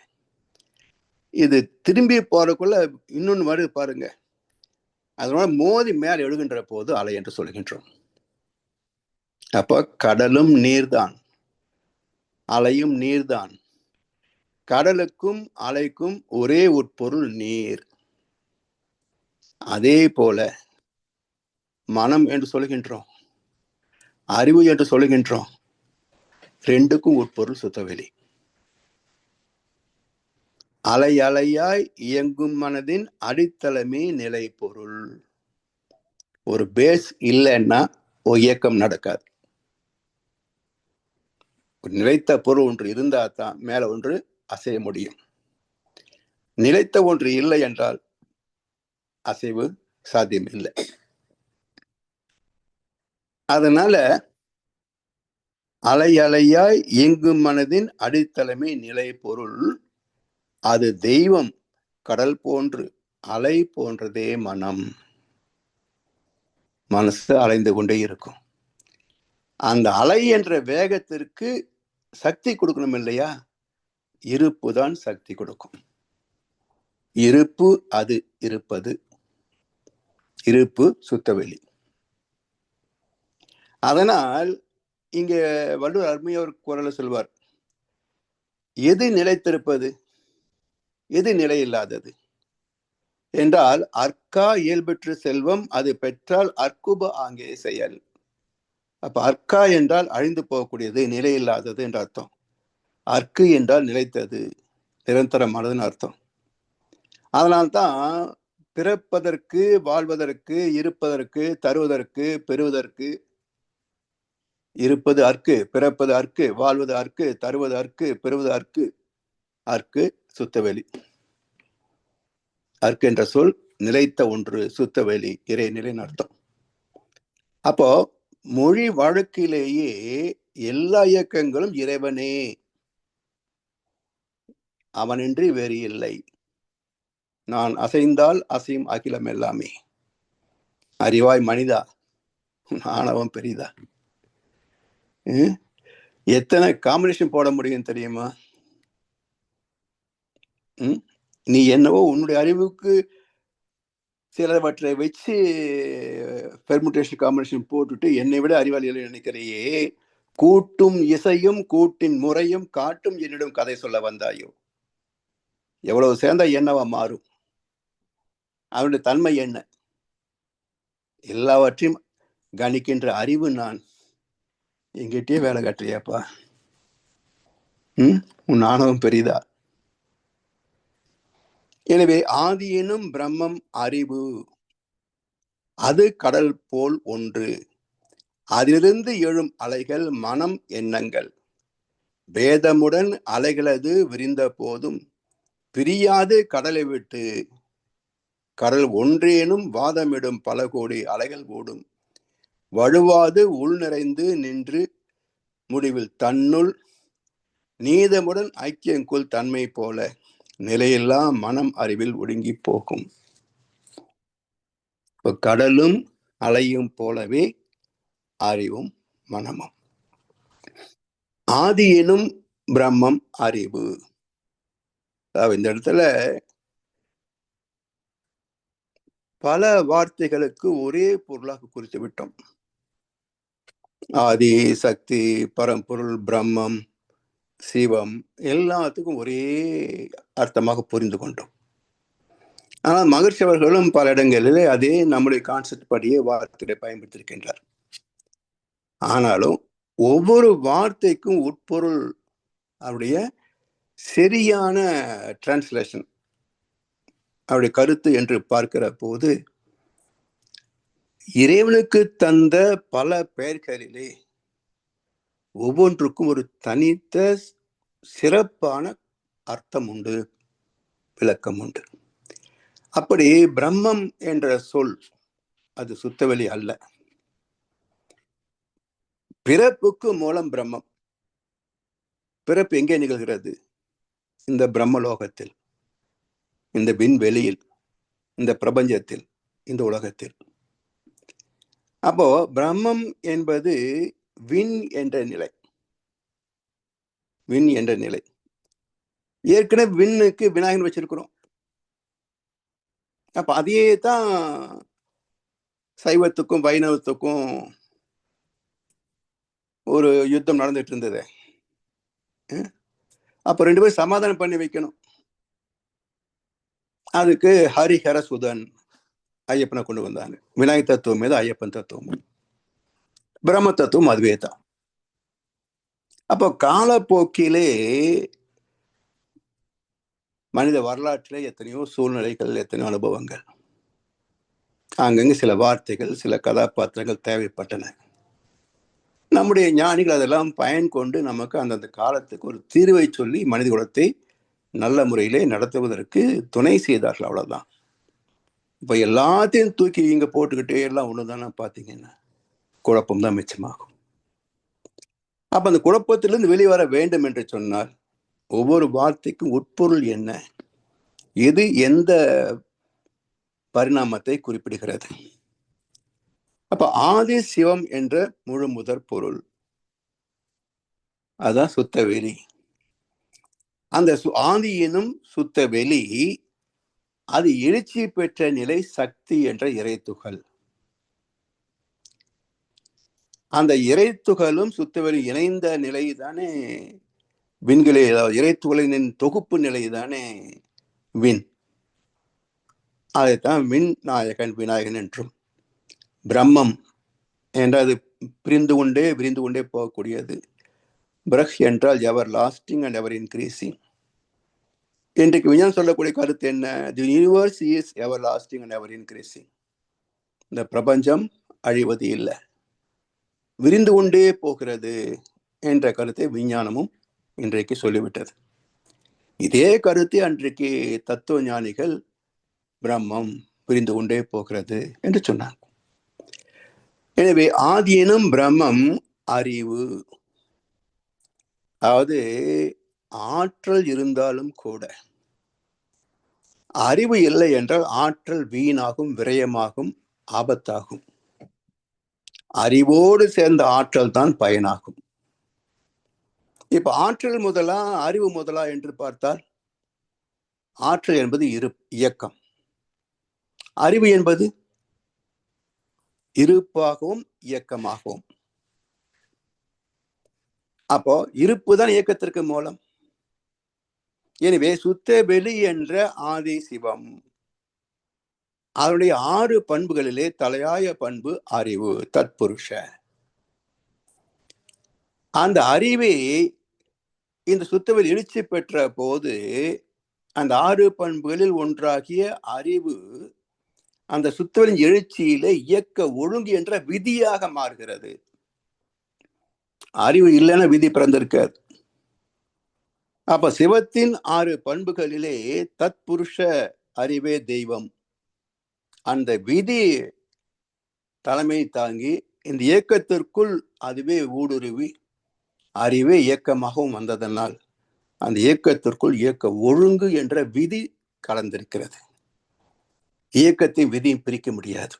B: இது திரும்பி போறதுக்குள்ள இன்னொன்னு வருது பாருங்க, அதனால மோதி மேல் எழுகின்ற போது அலை என்று சொல்கின்றோம். அப்ப கடலும் நீர்தான், அலையும் நீர்தான். கடலுக்கும் அலைக்கும் ஒரே உட்பொருள் நீர். அதே போல மனம் என்று சொல்கின்றோம், அறிவு என்று சொல்கின்றோம், ரெண்டுக்கும் உட்பொருள் சுத்தவெளி. அலை அலையாய் இயங்கும் மனதின் அடித்தளமே நிலை பொருள். ஒரு பேஸ் இல்லைன்னா ஒரு இயக்கம் நடக்காது. ஒரு நிலைத்த பொருள் ஒன்று இருந்தா தான் மேல ஒன்று அசைய முடியும். நிலைத்த ஒன்று இல்லை என்றால் அசைவு சாத்தியம் இல்லை. அதனால அலை அலையாய் இயங்கும் மனதின் அடித்தளமே நிலை பொருள். அது தெய்வம். கடல் போன்று அலை போன்றதே மனம். மனசு அலைந்து கொண்டே இருக்கும். அந்த அலை என்ற வேகத்திற்கு சக்தி கொடுக்கணும் இல்லையா? இருப்பு தான் சக்தி கொடுக்கும். இருப்பு, அது இருப்பது. இருப்பு சுத்தவெளி. அதனால் இங்க வள்ளுவர் அருமையா ஒரு குறளை சொல்வார், எது நிலைத்திருப்பது, எது நிலை இல்லாதது என்றால், அற்கா இயல்பெற்று செல்வம் அது பெற்றால் அற்குப ஆங்கே செயல். அப்ப அற்கா என்றால் அழிந்து போகக்கூடியது, நிலை இல்லாதது என்ற அர்த்தம். அற்கு என்றால் நிலைத்தது, நிரந்தரமானதுன்னு அர்த்தம். அதனால்தான் பிறப்பதற்கு, வாழ்வதற்கு, இருப்பதற்கு, தருவதற்கு, பெறுவதற்கு, இருப்பது அற்கு, பிறப்பது அற்கு, வாழ்வது அற்கு, தருவது அற்கு, பெறுவது அற்கு. அற்கு சுத்தவெளி. அற்கு என்ற சொல் நிலைத்த ஒன்று, சுத்தவெளி, இறைநிலைன்னு அர்த்தம். அப்போ மொழி வழக்கிலேயே எல்லா இயக்கங்களும் இறைவனே, அவனின்றி வேறு இல்லை. நான் அசைந்தால் அசையும் அகிலம் எல்லாமே. அறிவாய் மனிதா, ஆணவம் பெரிதா? எத்தனை காம்பினேஷன் போட முடியும் தெரியுமா? நீ என்னவோ உன்னுடைய அறிவுக்கு சிலவற்றை வச்சு பெர்முடேஷன் காம்பினேஷன் போட்டுட்டு என்னை விட அறிவாளிகள் நினைக்கிறையே, கூட்டும் இசையும் கூட்டின் முறையும் காட்டும் என்னிடம் கதை சொல்ல வந்தாயோ. எவ்வளவு சேர்ந்தா என்னவா மாறும்? அவனுடைய தன்மை என்ன? எல்லாவற்றையும் கணிக்கின்ற அறிவு நான். எங்கிட்டே வேலை கட்டுறியாப்பா? உன் ஆணவம் பெரிதா? எனவே ஆதியினும் பிரம்மம் அறிவு, அது கடல் போல் ஒன்று. அதிலிருந்து எழும் அலைகள் மனம் எண்ணங்கள். வேதமுடன் அலைகளது விரிந்த போதும் பிரியாது கடலை விட்டு. கடல் ஒன்றேனும் வாதமிடும் பல கோடி அலைகள் ஓடும். வழுவாது உள் நிறைந்து நின்று முடிவில் தன்னுள் நீதமுடன் ஐக்கியங்குள் தன்மை போல நிலையெல்லாம் மனம் அறிவில் ஒடுங்கி போகும். கடலும் அலையும் போலவே அறிவும் மனமும். ஆதியினும் பிரம்மம் அறிவு. இந்த இடத்துல பல வார்த்தைகளுக்கு ஒரே பொருளாக குறித்து விட்டோம். ஆதி, சக்தி, பரம்பொருள், பிரம்மம், சிவம் எல்லாத்துக்கும் ஒரே அர்த்தமாக புரிந்து கொண்டோம். ஆனால் மகர்ஷி அவர்களும் பல இடங்களிலே அதே நம்முடைய கான்செப்ட் படியே வார்த்தைகளை பயன்படுத்தியிருக்கின்றார். ஆனாலும் ஒவ்வொரு வார்த்தைக்கும் உட்பொருள், அவருடைய சரியான டிரான்ஸ்லேஷன், அவருடைய கருத்து என்று பார்க்கிற போது இறைவனுக்கு தந்த பல பெயர்களிலே ஒவ்வொன்றுக்கும் ஒரு தனித்த சிறப்பான அர்த்தம் உண்டு, விளக்கம் உண்டு. அப்படி பிரம்மம் என்ற சொல் அது சுத்தவெளி அல்ல. பிறப்புக்கு மூலம் பிரம்மம். பிறப்பு எங்கே நிகழ்கிறது? இந்த பிரம்மலோகத்தில், இந்த விண்வெளியில், இந்த பிரபஞ்சத்தில், இந்த உலகத்தில். அப்போ பிரம்மம் என்பது விண் என்ற நிலை. விண் என்ற நிலை. ஏற்கனவே விண்ணுக்கு விநாயகன் வச்சிருக்கிறோம். அப்ப அதையே தான் சைவத்துக்கும் வைணவத்துக்கும் ஒரு யுத்தம் நடந்துட்டு இருந்தது. அப்ப ரெண்டு பேரும் சமாதானம் பண்ணி வைக்கணும். அதுக்கு ஹரிஹர சுதன் ஐயப்பனை கொண்டு வந்தாங்க. விநாயக தத்துவம் மீது ஐயப்பன் தத்துவம், பிரம்ம தத்துவம் அதுவே தான். அப்போ காலப்போக்கிலே மனித வரலாற்றிலே எத்தனையோ சூழ்நிலைகள், எத்தனையோ அனுபவங்கள், அங்கங்க சில வார்த்தைகள், சில கதாபாத்திரங்கள் தேவைப்பட்டன. நம்முடைய ஞானிகள் அதெல்லாம் பயன் கொண்டு நமக்கு அந்தந்த காலத்துக்கு ஒரு தீர்வை சொல்லி மனித குலத்தை நல்ல முறையிலே நடத்துவதற்கு துணை செய்தார்கள். அவ்வளவுதான். இப்ப எல்லாத்தையும் தூக்கி இங்க போட்டுக்கிட்டே எல்லாம் ஒண்ணுதானே பாத்தீங்கன்னா குழப்பம் தான் மிச்சமாகும். அப்ப அந்த குழப்பத்திலிருந்து வெளிவர வேண்டும் என்று சொன்னால் ஒவ்வொரு வார்த்தைக்கும் உட்பொருள் என்ன, எது எந்த பரிணாமத்தை குறிப்பிடுகிறது. அப்ப ஆதி சிவம் என்ற முழு முதற் பொருள், அதான் சுத்த வெளி. அந்த ஆதி எனும் சுத்த வெளி அது எழுச்சி பெற்ற நிலை சக்தி என்ற இறைத்துகள். அந்த இறைத்துகளும் சுத்தவெளி இணைந்த நிலை தானே விண்களே, இறைத்துகளின் தொகுப்பு நிலை தானே விண். அதைத்தான் விண் நாயகன் விநாயகன் என்றும், பிரம்மம் என்றது பிரிந்து கொண்டே விரிந்து கொண்டே போகக்கூடியது. பிரஹ் என்றால் எவர் லாஸ்டிங் அண்ட் எவர் இன்க்ரீசிங். இன்றைக்கு விஞ்ஞானம் சொல்லக்கூடிய கருத்து என்ன? The universe is ever lasting and ever increasing. இந்த பிரபஞ்சம் அழிவது இல்லை, விரிந்து கொண்டே போகிறது என்ற கருத்தை விஞ்ஞானமும் இன்றைக்கு சொல்லிவிட்டது. இதே கருத்தை அன்றைக்கு தத்துவ ஞானிகள் பிரம்மம் விரிந்து கொண்டே போகிறது என்று சொன்னாங்க. எனவே ஆதியினும் பிரம்மம் அறிவு. அதாவது ஆற்றல் இருந்தாலும் கூட அறிவு இல்லை என்றால் ஆற்றல் வீணாகும், விரயமாகும், ஆபத்தாகும். அறிவோடு சேர்ந்த ஆற்றல் தான் பயனாகும். இப்ப ஆற்றல் முதலா அறிவு முதலா என்று பார்த்தால், ஆற்றல் என்பது இயக்கம், அறிவு என்பது இருப்பாகவும் இயக்கமாகவும். அப்போ இருப்பு தான் இயக்கத்திற்கு மூலம். எனவே சுத்த வெளி என்ற ஆதி சிவம், அதனுடைய 6 பண்புகளிலே தலையாய பண்பு அறிவு, தத்புருஷ. அந்த அறிவை இந்த சுத்தவெளி எழுச்சி பெற்ற போது அந்த 6 பண்புகளில் ஒன்றாகிய அறிவு அந்த சுத்தவெளியின் எழுச்சியில இயக்க ஒழுங்கு என்ற விதியாக மாறுகிறது. அறிவு இல்லைன்னா விதி பிறந்திருக்காது. அப்ப சிவத்தின் 6 பண்புகளிலே தத்புருஷ அறிவே தெய்வம். அந்த விதி தலைமை தாங்கி இந்த இயக்கத்திற்குள் அதுவே ஊடுருவி அறிவே இயக்கமாகவும் வந்ததனால் அந்த இயக்கத்திற்குள் இயக்க ஒழுங்கு என்ற விதி கலந்திருக்கிறது. இயக்கத்தையும் விதியும் பிரிக்க முடியாது.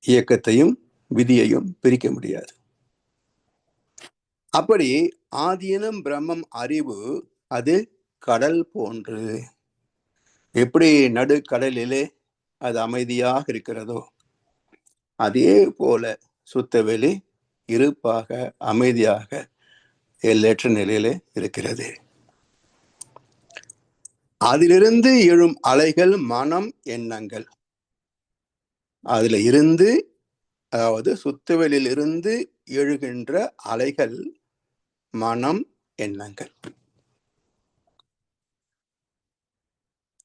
B: இயக்கத்தையும் விதியையும் பிரிக்க முடியாது. அப்படி ஆதீனம் பிரம்மம் அறிவு அது கடல் போன்று. எப்படி நடுக்கடலிலே அது அமைதியாக இருக்கிறதோ அதே போல சுத்தவெளி இருப்பாக அமைதியாக எல்லையற்ற நிலையிலே இருக்கிறது. அதிலிருந்து எழும் அலைகள் மனம் எண்ணங்கள். அதுல இருந்து, அதாவது சுத்தவெளியில் இருந்து எழுகின்ற அலைகள் மனம் எண்ணங்கள்.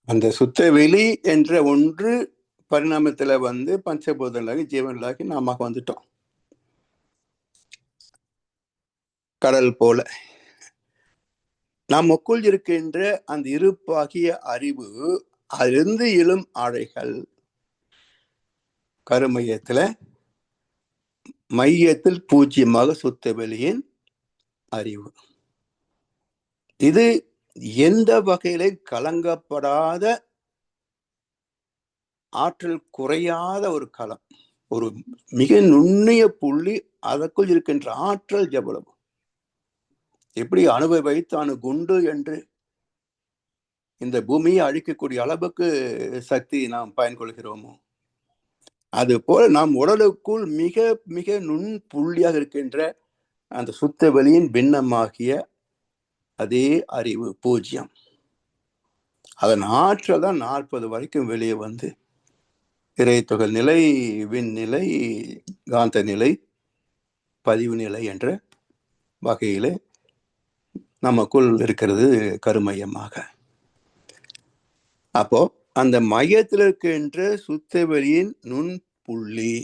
B: அந்த சுத்தவெளி என்ற ஒன்று பரிணாமத்துல பஞ்சபூதங்களாகி ஜீவன்களாகி நாம வந்துட்டோம். கடல் போல நமக்குள் இருக்கின்ற அந்த இருப்பாகிய அறிவு, அதிலிருந்து எழும் அலைகள் கருமையத்துல மையத்தில் பூஜ்யமாக சுத்தவெளியின் அறிவு. இது எந்த வகையில கலங்கப்படாத ஆற்றல் குறையாத ஒரு களம், ஒரு மிக நுண்ணிய புள்ளி. அதற்குள் இருக்கின்ற ஆற்றல் எவ்வளவு, எப்படி அணுவை வைத்து குண்டு என்று இந்த பூமியை அழிக்கக்கூடிய அளவுக்கு சக்தி நாம் பயன்கொள்கிறோமோ, அது போல நாம் உடலுக்குள் மிக மிக நுண் புள்ளியாக இருக்கின்ற அந்த சுத்த வெளியின் பின்னமாகிய அதே அறிவு பூஜ்யம். அதன் ஆற்றல் தான் 40 வரைக்கும் வெளியே வந்து இறைத்துகள் நிலை, விண்நிலை, காந்த நிலை, பதிவு நிலை என்ற வகையில நமக்குள் இருக்கிறது கருமையமாக. அப்போ அந்த மையத்தில் இருக்கின்ற சுத்த வெளியின் நுண் புள்ளி,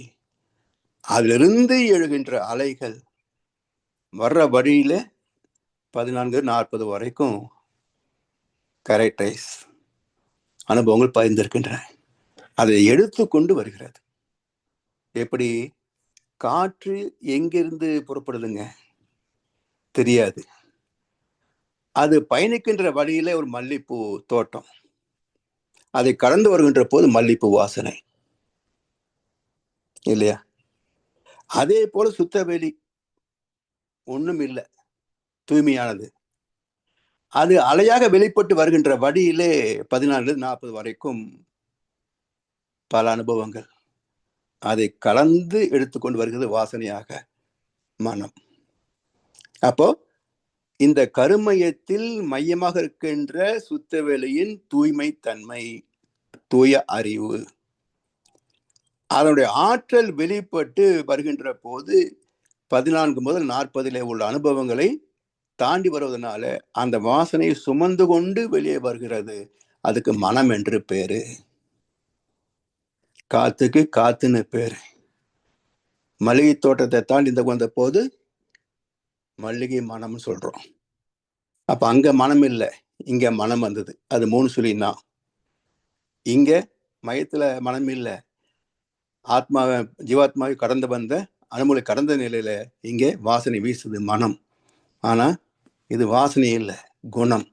B: அதிலிருந்து எழுகின்ற அலைகள் வர்ற வழியில 14-40 வரைக்கும் கேரக்டரைஸ் அனுபவங்கள் பகிர்ந்திருக்கின்றன. அதை எடுத்துக்கொண்டு வருகிறது. எப்படி காற்று எங்கிருந்து புறப்படுதுங்க தெரியாது. அது பயணிக்கின்ற வழியில ஒரு மல்லிப்பூ தோட்டம், அதை கடந்து வருகின்ற போது மல்லிப்பூ வாசனை இல்லையா? அதே போல சுத்தவெளி ஒண்ணும் இல்லை, தூய்மையானது. அது அலையாக வெளிப்பட்டு வருகின்ற வழியிலே 14-40 வரைக்கும் பல அனுபவங்கள். அதை கலந்து எடுத்துக்கொண்டு வருகிறது வாசனையாக மனம். அப்போ இந்த கருமையத்தில் மையமாக இருக்கின்ற சுத்தவெளியின் தூய்மை தன்மை, தூய அறிவு, அதனுடைய ஆற்றல் வெளிப்பட்டு வருகின்ற போது 14 முதல் 40 உள்ள அனுபவங்களை தாண்டி வருவதனால அந்த வாசனையை சுமந்து கொண்டு வெளியே வருகிறது. அதுக்கு மனம் என்று பேரு. காத்துக்கு காத்துன்னு பேரு. மல்லிகை தோட்டத்தை தாண்டி வந்த போது மல்லிகை மனம்னு சொல்றோம். அப்ப அங்க மனம் இல்லை, இங்க மனம் வந்தது. அது 3 சொல்லினா. இங்க மையத்துல மனம் இல்லை, ஆத்மாவை ஜீவாத்மாவை கடந்து வந்த அனுமதி கடந்த நிலையில இங்கே வாசனை வீசுது மனம். ஆனா இது வாசனை இல்லை, குணம்.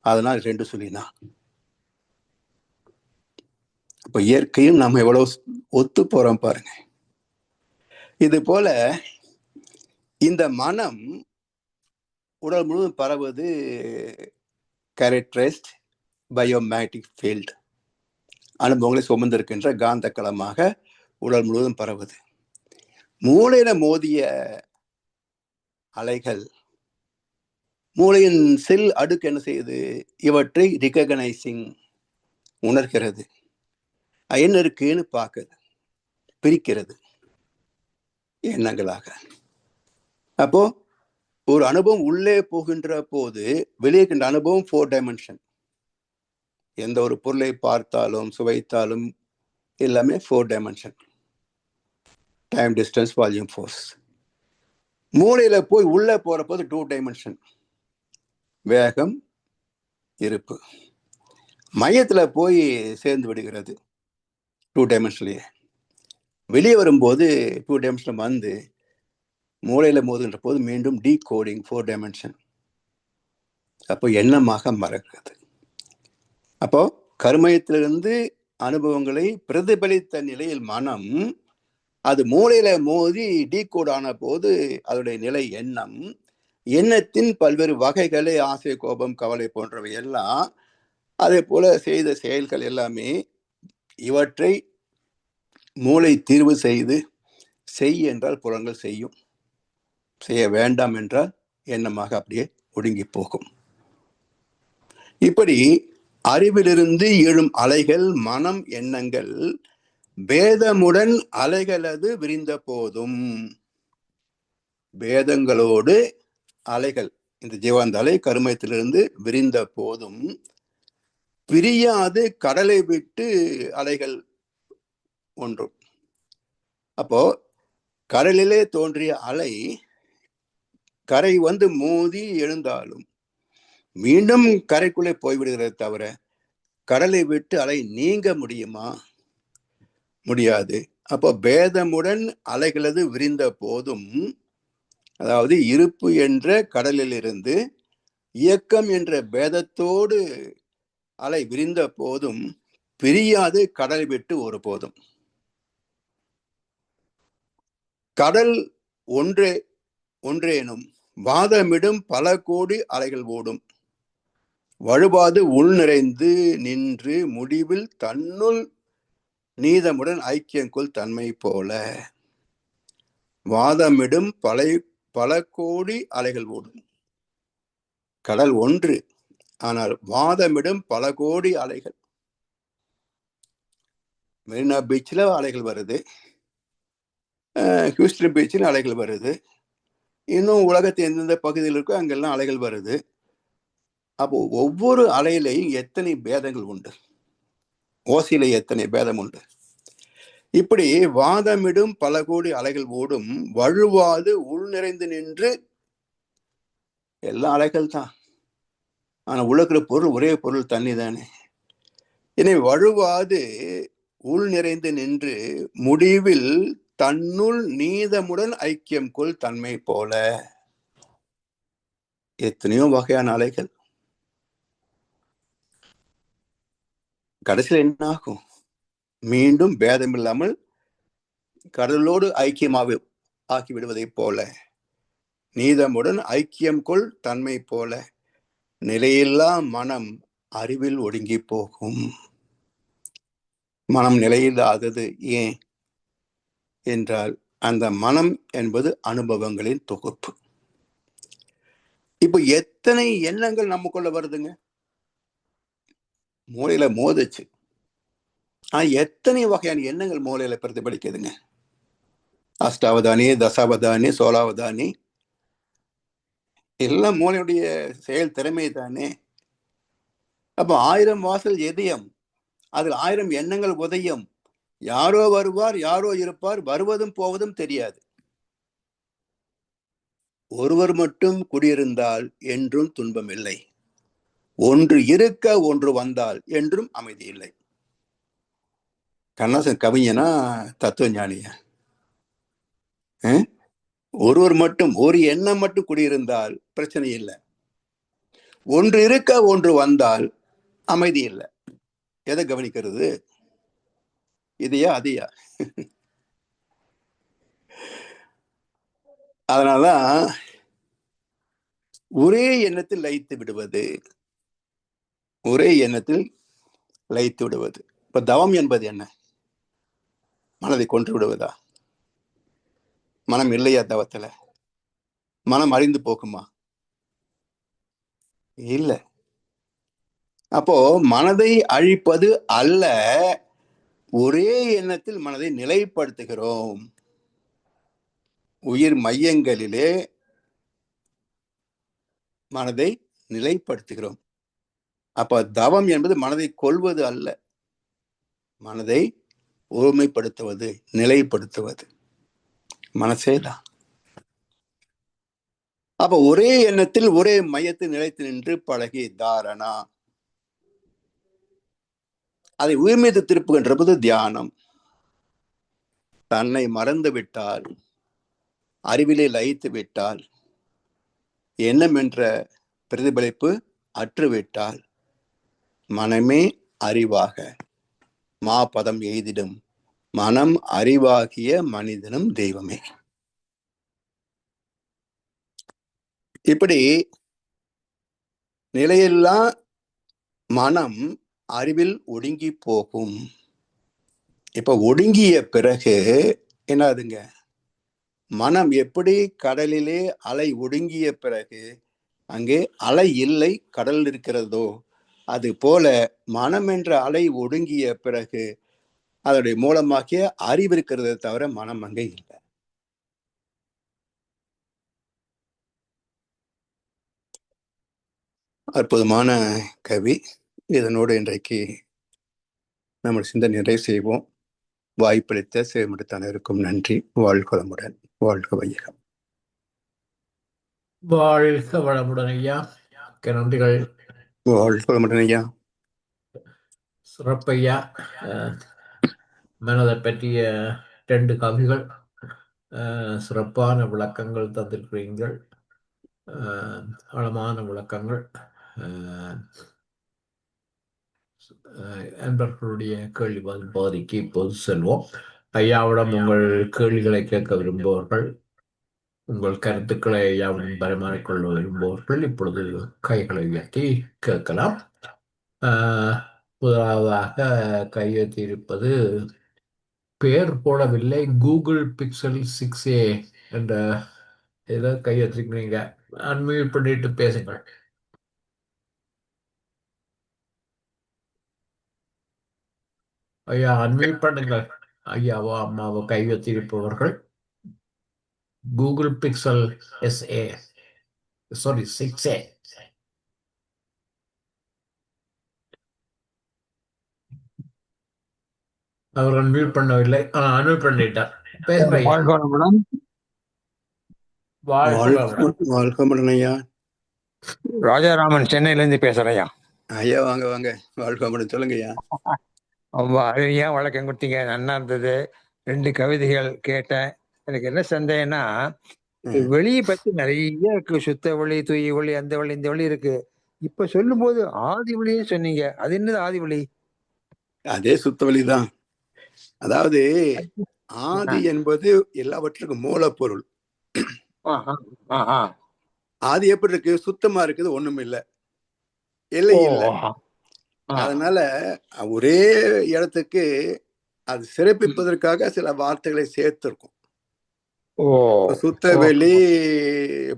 B: அதனால் 2 சொல்லினா. இப்ப இயற்கையும் நம்ம எவ்வளவு ஒத்து போறோம் பாருங்க. இது போல இந்த மனம் உடல் முழுவதும் பரவுவது கேரக்டரைஸ்ட் பயோமேக்னெட்டிக் ஃபீல்டு, அனுபவங்களை சுமந்திருக்கின்ற காந்த களமாக உடல் முழுவதும் பரவுது. மூளையில மோதிய அலைகள் மூளையின் செல் அடுக்கு என்ன செய்யுது? இவற்றை ரிகக்னைசிங், உணர்கிறது, என்ன இருக்குன்னு பார்க்குது, பிரிக்கிறது எண்ணங்களாக. அப்போ ஒரு அனுபவம் உள்ளே போகின்ற போது வெளியே இருக்கின்ற அனுபவம் 4 டைமென்ஷன். எந்த ஒரு பொருளை பார்த்தாலும் சுவைத்தாலும் எல்லாமே 4 dimension, time, distance, volume, force. மூளையில போய் உள்ள போற போது 2 டைமென்ஷன், வேகம், இருப்பு. மையத்துல போய் சேர்ந்து விடுகிறது 2 டைமென்ஷன்லயே. வெளியே வரும்போது 2 டைமென்ஷன் வந்து மூளையில மோதுகின்ற போது மீண்டும் டீகோடிங் 4 டைமென்ஷன். அப்போ எண்ணமாக மறக்கிறது. அப்போ கர்மயத்திலிருந்து அனுபவங்களை பிரதிபலித்த நிலையில் மனம் அது மூளையில மோதி டீகோட் ஆன போது அதோடைய நிலை எண்ணம். எண்ணத்தின் பல்வேறு வகைகளை, ஆசை, கோபம், கவலை போன்றவை எல்லாம், அதே போல செய்த செயல்கள் எல்லாமே, இவற்றை மூளை தீர்வு செய்து செய் என்றால் புலன்கள் செய்யும், செய்ய வேண்டாம் என்றால் எண்ணமாக அப்படியே ஒடுங்கி போகும். இப்படி அறிவிலிருந்து எழும் அலைகள், மனம், எண்ணங்கள் பேதமுடன் அலைகளது விரிந்த போதும், பேதங்களோடு அலைகள், இந்த ஜீவாந்த அலை கருமயத்திலிருந்து விரிந்த போதும் பிரியாது கடலை விட்டு அலைகள் ஒன்றும். அப்போ கடலிலே தோன்றிய அலை கரை வந்து மோதி எழுந்தாலும் மீண்டும் கரைக்குள்ளே போய்விடுகிறத தவிர கடலை விட்டு அலை நீங்க முடியுமா? முடியாது. அப்போ பேதமுடன் அலைகளது விரிந்த போதும், அதாவது இருப்பு என்ற கடலில் இருந்து இயக்கம் என்ற பேதத்தோடு அலை விரிந்த போதும் பிரியாது கடலை விட்டு ஒரு போதும். கடல் ஒன்றேனும் வாதமிடும் பல கோடி அலைகள் ஓடும், வழுவாது உள் நிறைந்து நின்று முடிவில் தன்னுள் நீதமுடன் ஐக்கியங்கொள் தன்மை போல. வாதமிடும் பல கோடி அலைகள் ஓடும். கடல் ஒன்று, ஆனால் வாதமிடும் பல கோடி அலைகள். மெரினா பீச்சில் அலைகள் வருது, ஹியூஸ்டன் பீச்சில் அலைகள் வருது, இன்னும் உலகத்தின் எந்தெந்த பகுதியில் இருக்கோ அங்கெல்லாம் அலைகள் வருது. அப்போ ஒவ்வொரு அலையிலையும் எத்தனை பேதங்கள் உண்டு, ஓசையில எத்தனை பேதம் உண்டு. இப்படி வாதமிடும் பல கோடி அலைகள் ஓடும், வழுவாது உள் நிறைந்து நின்று, எல்லா அலைகள் தான், ஆனா உலகிற பொருள் ஒரே பொருள், தண்ணி தானே. எனவே வழுவாது உள் நிறைந்து நின்று முடிவில் தன்னுள் நீதமுடன் ஐக்கியம் கொள் தன்மை போல. எத்தனையோ வகையான அலைகள். கடைசியில் என்ன ஆகும்? மீண்டும் பேதம் இல்லாமல் கடலோடு ஐக்கியமாக ஆக்கிவிடுவதை போல, நீதமுடன் ஐக்கியம் கொள் தன்மை போல நிலையில்லா மனம் அறிவில் ஒடுங்கி போகும். மனம் நிலையில்லாதது ஏன் என்றால், அந்த மனம் என்பது அனுபவங்களின் தொகுப்பு. இப்ப எத்தனை எண்ணங்கள் நமக்குள்ள வருதுங்க, மூளையில மோதுச்சு. எத்தனை வகையான எண்ணங்கள் மூளையில பிரதிபலிக்குதுங்க. அஷ்டாவதானி, தசாவதானி, சோலாவதானி எல்லாம் மூளையுடைய செயல் திறமை தானே. அப்ப 1000 வாசல் எதயம், அதில் 1000 எண்ணங்கள் உதயம். யாரோ வருவார், யாரோ இருப்பார், வருவதும் போவதும் தெரியாது. ஒருவர் மட்டும் குடியிருந்தால் என்றும் துன்பம் இல்லை, ஒன்று இருக்க ஒன்று வந்தால் என்றும் அமைதி இல்லை. கண்ணாசன் கவிஞனா தத்துவ ஞானியா? ஒருவர் மட்டும், ஒரு எண்ணம் மட்டும் குடியிருந்தால் பிரச்சனை இல்லை, ஒன்று இருக்க ஒன்று வந்தால் அமைதி இல்லை. எதை கவனிக்கிறது? இதையா அதையா? அதனாலதான் ஒரே எண்ணத்தில் லயித்து விடுவது, ஒரே எண்ணத்தில் லயித்து விடுவது. இப்ப தவம் என்பது என்ன? மனதை கொன்று விடுவதா? மனம் இல்லையா தவத்துல? மனம் அழிந்து போகுமா? இல்ல. அப்போ மனதை அழிப்பது அல்ல, ஒரே எண்ணத்தில் மனதை நிலைப்படுத்துகிறோம். உயிர் மையங்களிலே மனதை நிலைப்படுத்துகிறோம். அப்ப தவம் என்பது மனதை கொல்வது அல்ல, மனதை ஒருமைப்படுத்துவது, நிலைப்படுத்துவது. மனசேதான். அப்ப ஒரே எண்ணத்தில் ஒரே மையத்தில் நிலைத்து நின்று பழகி தாரணா, அதை உயிர் மீது திருப்புகின்றபோது தியானம். தன்னை மறந்து விட்டால், அறிவிலே லயித்து விட்டால், எண்ணம் என்ற பிரதிபலிப்பு அற்றுவிட்டால், மனமே அறிவாக மாபதம் எய்திடும். மனம் அறிவாகிய மனிதனும் தெய்வமே. இப்படி நிலையில்லா மனம் அறிவில் ஒடுங்கி போகும். இப்ப ஒடுங்கிய பிறகு என்னதுங்க? மனம் எப்படி கடலிலே அலை ஒடுங்கிய பிறகு அங்கே அலை இல்லை, கடல் இருக்கிறதோ, அது போல மனம் என்ற அலை ஒடுங்கிய பிறகு அதனுடைய மூலமாகிய அறிவு இருக்கிறத தவிர மனம் அங்கே இல்லை. அற்புதமான கவி. இதனோடு இன்றைக்கு நம்ம சிந்தனை நிறைவு செய்வோம். வாய்ப்பளித்த சேமிடத்தான இருக்கும் நன்றி. வாழ்க வளமுடன், வாழ்க வையகம்.
A: வாழ்க வளமுடன் ஐயா. நன்றிகள்.
B: வாழ்க வளமுடன் ஐயா.
A: சிறப்பையா. மனதை பற்றிய 2 கவிகள், சிறப்பான விளக்கங்கள் தந்திருக்கிறீர்கள். ஆழமான விளக்கங்கள். அன்பர்களுடைய கேள்வி பதில் பகுதிக்கு இப்போது செல்வோம். ஐயாவிடம் உங்கள் கேள்விகளை கேட்க விரும்புபவர்கள், உங்கள் கருத்துக்களை ஐயாவுடன் பரிமாறிக்கொள்ள விரும்புபவர்கள் இப்பொழுது கைகளை உயர்த்தி கேட்கலாம். முதலாவதாக கையெழுத்தியிருப்பது பெயர் போடவில்லை, கூகுள் பிக்சல் 6a என்ற இதை கையெழுத்திருக்கிறீங்க. அன்மியூட் பண்ணிட்டு பேசுங்கள். ஐயா அன்மியூட் பண்ணுங்கள். ஐயாவோ அம்மாவோ கையெழுத்திருப்பவர்கள் Google Pixel SA, sorry 6a. அவர்கள் மியூட் பண்ணவில்லை. அன்மியூட் பண்ணிட்டார். பேசுங்க ஐயா.
B: வாழ்க வளமுடன் ஐயா.
C: ராஜாராமன் சென்னையில இருந்து பேசுறேன் ஐயா.
B: ஐயா வாங்க வாங்க. வாழ்க வளமுடன். சொல்லுங்க ஐயா.
C: அருமையா வழக்கம் கொடுத்தீங்க, நல்லா இருந்தது. 2 கவிதைகள் கேட்டேன். எனக்கு என்ன சந்தேகம்னா, வெளியை பத்தி நிறைய இருக்கு. சுத்த ஒளி, தூய ஒளி, அந்த ஒளி, இந்த ஒளி இருக்கு. இப்ப சொல்லும் போது ஆதி ஒளின்னு சொன்னீங்க. அது என்னது ஆதி ஒளி?
B: அதே சுத்த வழிதான். அதாவது ஆதி என்பது எல்லாவற்றுக்கும் மூலப்பொருள். ஆதி எப்படி இருக்கு? சுத்தமா இருக்குது, ஒண்ணும் இல்ல, இல்லை இல்ல. அதனால ஒரே இடத்துக்கு அது சிறப்பிப்பதற்காக சில வார்த்தைகளை சேர்த்திருக்கும். சுத்தவெளி,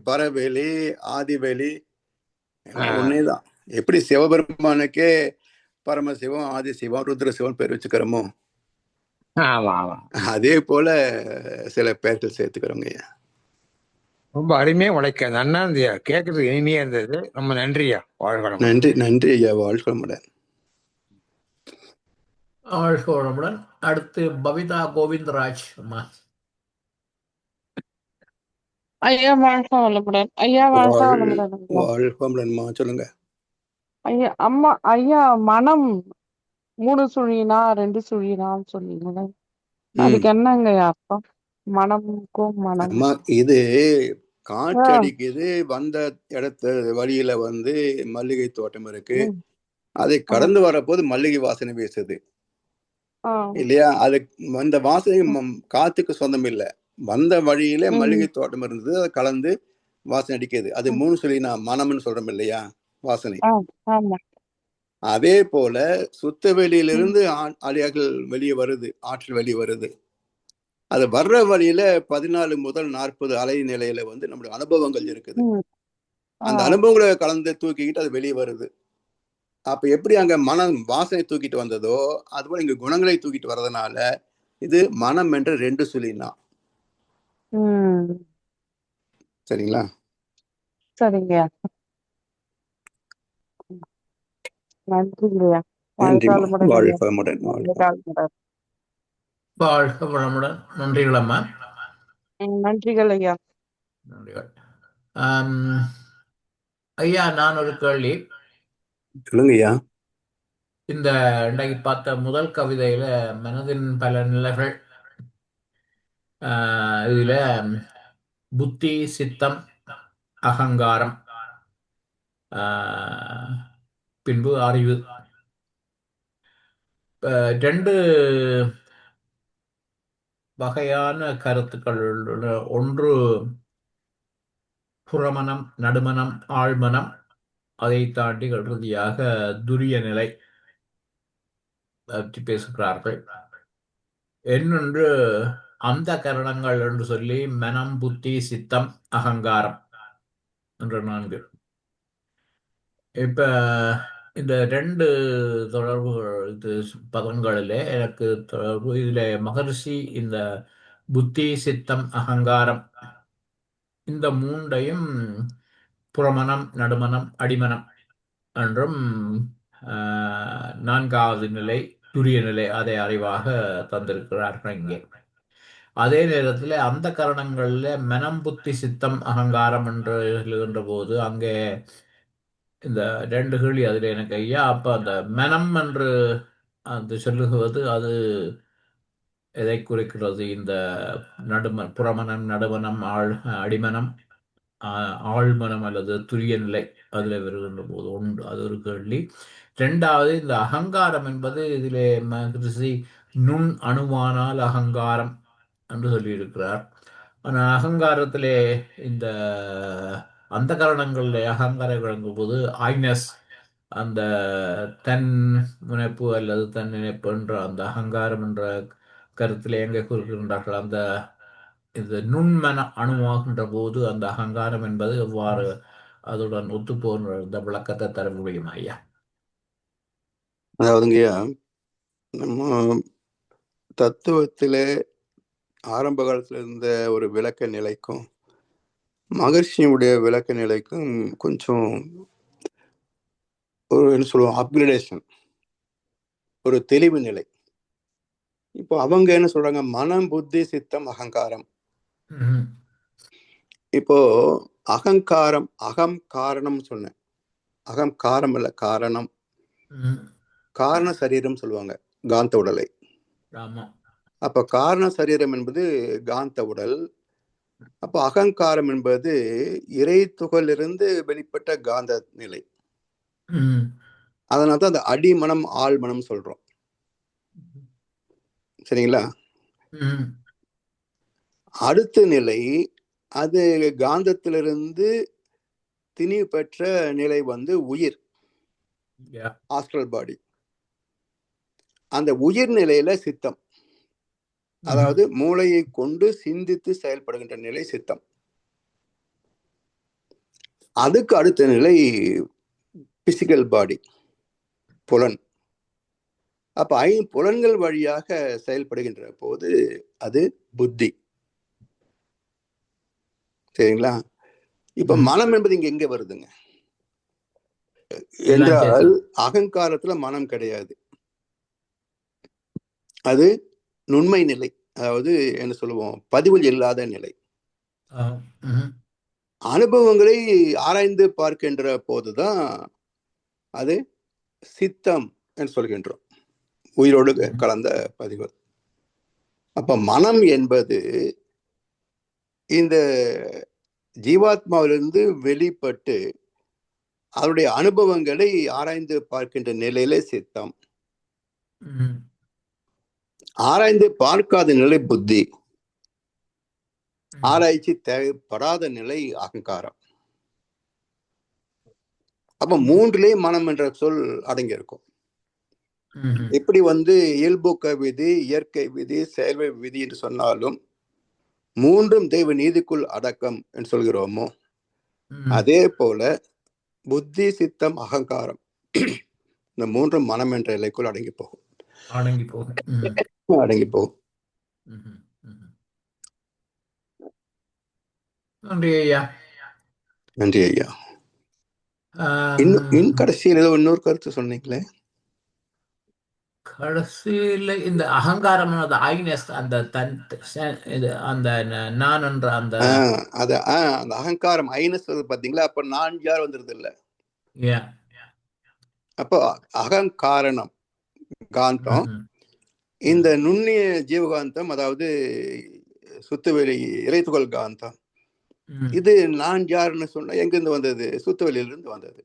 B: பரவெளி, ஆதிவெளி ஒன்னேதான். எப்படி சிவபெருமானுக்கே பரமசிவம், ஆதிசிவம், ருத்ரசிவம் பேர் வச்சுக்கிறோமோ, அதே போல சில பேர்கள் சேர்த்துக்கிறோங்க ஐயா.
C: ரொம்ப அருமையா உழைக்க நல்லா இருந்தியா, கேட்கறதுக்கு இனிமையா இருந்தது. ரொம்ப நன்றியா. வாழ்க.
B: நன்றி நன்றி ஐயா. வாழ்க வளமுடன்.
A: வாழ்க வளமுடன். அடுத்து பவிதா கோவிந்தராஜ் அம்மா.
D: ஐயா வாழ்க வளமுடன். ஐயா வாழ்க வளமுடன்.
B: வாழ்க வளமுடன்மா. சொல்லுங்க
D: ஐயா. அம்மா ஐயா, மனம் 3 சுழினா 2 சுழினான்னு சொன்னீங்க, அதுக்கு என்னங்க அர்த்தம்? மனமுக்கும் மனம்
B: இது காற்று அடிக்குது, வந்த இடத்து வழியில வந்து மல்லிகை தோட்டம் இருக்கு, அதை கடந்து வரப்போது மல்லிகை வாசனை வீசுது இல்லையா? அது அந்த வாசனை காத்துக்கு சொந்தம் இல்லை, வந்த வழியில
D: ம்.
B: மல்லிகை தோட்டம் இருந்தது, அதை கலந்து வாசனை அடிக்குது. அது
D: ம்.
B: 3 சொல்லி நான் மனம்னு சொல்றோம் இல்லையா, வாசனை.
D: ஆமா.
B: அதே போல சுத்த
D: ம்.
B: வெளியிலிருந்து அலைகள் வெளியே வருது, ஆற்றல் வெளியே வருது. அது வர்ற வழியில 14 முதல் 40 அலை நிலையில வந்து நம்முடைய அனுபவங்கள் இருக்குது.
D: ம்.
B: அந்த அனுபவங்களை கலந்து தூக்கிக்கிட்டு அது வெளியே வருது. அப்ப எப்படி அங்க மனம் வாசனை தூக்கிட்டு வந்ததோ, அதுபோல இங்க குணங்களை தூக்கிட்டு வர்றதுனால இது மனம் என்ற 2 சொல்லினா.
D: ம்.
B: சரிங்களா?
D: சரிங்கய்யா. நன்றிங்கய்யா.
B: நன்றிம்மா.
D: வாழ்க வளமுடன் ஐயா.
B: வாழ்க வளமுடன். வாழ்க வளமுடன்.
A: வாழ்க வளமுடன். நன்றிகளம்மா.
D: நன்றிகள் ஐயா.
A: நன்றிகள். ஐயா, நான் ஒரு கேள்வி.
B: சொல்லுங்க ஐயா.
A: இந்த இன்றைக்கு பார்த்த முதல் கவிதையில மனதின் பல நிலைகள், இதுல புத்தி, சித்தம், அகங்காரம், பின்பு அறிவு, 2 வகையான கருத்துக்கள். ஒன்று புறமனம், நடுமனம், ஆழ்மனம், அதை தாண்டி இறுதியாக துரிய நிலை பற்றி பேசுகிறார்கள். இன்னொன்று அந்த கரணங்கள் என்று சொல்லி மனம், புத்தி, சித்தம், அகங்காரம் என்ற 4. இப்ப இந்த 2 தொடர்புகள், இது பதங்களிலே எனக்கு தொடர்பு. இதுல மகரிஷி இந்த புத்தி, சித்தம், அகங்காரம் இந்த 3ஐயும் புறமனம், நடுமனம், அடிமனம் என்றும் 4வது நிலை துரிய நிலை, அதை அறிவாக தந்திருக்கிறார்கள் இங்கே. அதே நேரத்தில் அந்த கரணங்கள்ல மனம், புத்தி, சித்தம், அகங்காரம் என்று எழுகின்ற போது அங்கே இந்த 2 கேள்வி அதில் எனக்கு ஐயா. அப்ப அந்த மனம் என்று அது சொல்லுவது அது எதை குறிக்கிறது? இந்த புறமனம், நடுமனம், அடிமனம், ஆழ்மனம் அல்லது துரிய நிலை அதுல வருகின்ற போது உண்டு. அது ஒரு கேள்வி. 2வது இந்த அகங்காரம் என்பது இதிலே மகரிஷி நுண் அணுவானால் அகங்காரம் என்று சொல்லியிருக்கிறார். ஆனால் அகங்காரத்திலே இந்த அந்த காரணங்களில் அகங்காரம் விளங்கும் போது ஆய்னஸ், அந்த தன் முனைப்பு அல்லது தன் நினைப்பு என்ற அந்த அகங்காரம் என்ற கருத்திலே எங்கே கூறுகின்றார்கள்? அந்த இது நுண்மன அணுவாகின்ற போது அந்த அகங்காரம் என்பது எவ்வாறு அதுடன் ஒத்து போன்ற இந்த விளக்கத்தை தர முடியும் ஐயா?
B: அதாவதுங்கய்யா, நம்ம தத்துவத்திலே ஆரம்ப காலத்துல இருந்த ஒரு விளக்க நிலைக்கும் மகர்ஷியுடைய விளக்க நிலைக்கும் கொஞ்சம் ஒரு என்ன சொல்லுவோம், அப்கிரேடேஷன், ஒரு தெளிவு நிலை. இப்போ அவங்க என்ன சொல்றாங்க? மனம், புத்தி, சித்தம், அகங்காரம். இப்போ அகங்காரம், அகம் காரணம் சொன்னேன். அகம் காரம் இல்ல, காரணம். காரண சரீரம் சொல்லுவாங்க, காந்த உடலை. அப்ப காரண சரீரம் என்பது காந்த உடல். அப்ப அகங்காரம் என்பது இறை துகளிலிருந்து வெளிப்பட்ட காந்த நிலை. அதனால்தான் அந்த அடிமனம், ஆழ்மனம் சொல்றோம். சரிங்களா? அடுத்த நிலை, அது காந்தத்திலிருந்து திணிவு பெற்ற நிலை வந்து உயிர், ஆஸ்ட்ரல் பாடி. அந்த உயிர் நிலையில சித்தம், அதாவது மூளையை கொண்டு சிந்தித்து செயல்படுகின்ற நிலை சித்தம். அதுக்கு அடுத்த நிலை பிசிக்கல் பாடி, புலன். அப்ப 5 புலன்கள் வழியாக செயல்படுகின்ற போது அது புத்தி. சரிங்களா? இப்ப மனம் என்பது இங்க எங்க வருதுங்க என்றால், அகங்காரத்துல மனம் கிடையாது. அது நுண்மை நிலை, அதாவது என்ன சொல்லுவோம், பதிவில் இல்லாத நிலை. அனுபவங்களை ஆராய்ந்து பார்க்கின்ற போதுதான் அது சித்தம் என்று சொல்கின்றோம், உயிரோடு கலந்த பதிவு. அப்ப மனம் என்பது இந்த ஜீவாத்மாவிலிருந்து வெளிப்பட்டு அவருடைய அனுபவங்களை ஆராய்ந்து பார்க்கின்ற நிலையில சித்தம். ஆராய்ந்து பார்க்காத நிலை புத்தி. ஆராய்ச்சி தேவைப்படாத நிலை அகங்காரம். அப்ப மூன்றுலயும் மனம் என்ற சொல் அடங்கியிருக்கும். எப்படி இயல்பூக்க விதி, இயற்கை விதி, செயல்வை விதி என்று சொன்னாலும் மூன்றும் தெய்வ நீதிக்குள் அடக்கம் என்று சொல்கிறோமோ, அதே போல புத்தி, சித்தம், அகங்காரம் இந்த மூன்றும் மனம் என்ற எல்லைக்குள் அடங்கி போகும்.
A: நன்றி ஐயா.
B: நன்றி ஐயா. கடைசியில் இன்னொரு கருத்து சொன்னீங்களே,
A: கடைசியில் இந்த அகங்காரம், அந்த நான் என்ற அந்த
B: அகங்காரம் ஐனஸ் பாத்தீங்களா? அப்ப நான் யார் வந்துருது இல்ல. அப்போ அகங்காரணம் காந்தம், இந்த நுண்ணிய ஜீவகாந்தம், அதாவது சுத்துவெளி இறைத்துகள் காந்தம், இது நான் யாருன்னு சொன்னா எங்கிருந்து வந்தது? சுத்தவெளியிலிருந்து வந்தது.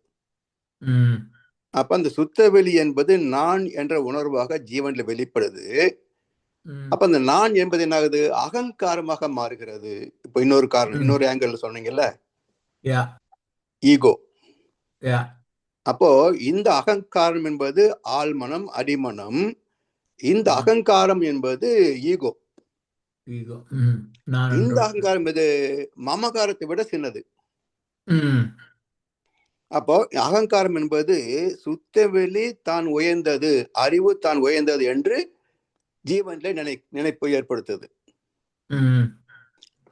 B: அப்ப அந்த சுத்தவெளி என்பது நான் என்ற உணர்வாக ஜீவன்ல வெளிப்படுது. அப்ப அந்த நான் என்பது என்ன ஆகுது? அகங்காரமாக மாறுகிறது. இப்ப இன்னொரு காரணம், இன்னொரு ஆங்கிள் சொன்னீங்கல்ல, ஈகோ. அப்போ இந்த அகங்காரம் என்பது ஆழ்மனம், அடிமனம். இந்த அகங்காரம் என்பது ஈகோ. இந்த அகங்காரம் இது மமகாரத்தை விட சின்னது. அப்போ அகங்காரம் என்பது சுத்தவெளி தான் உயர்ந்தது, அறிவு தான் உயர்ந்தது என்று ஜீவன்ல நினைப்பு ஏற்படுத்துது.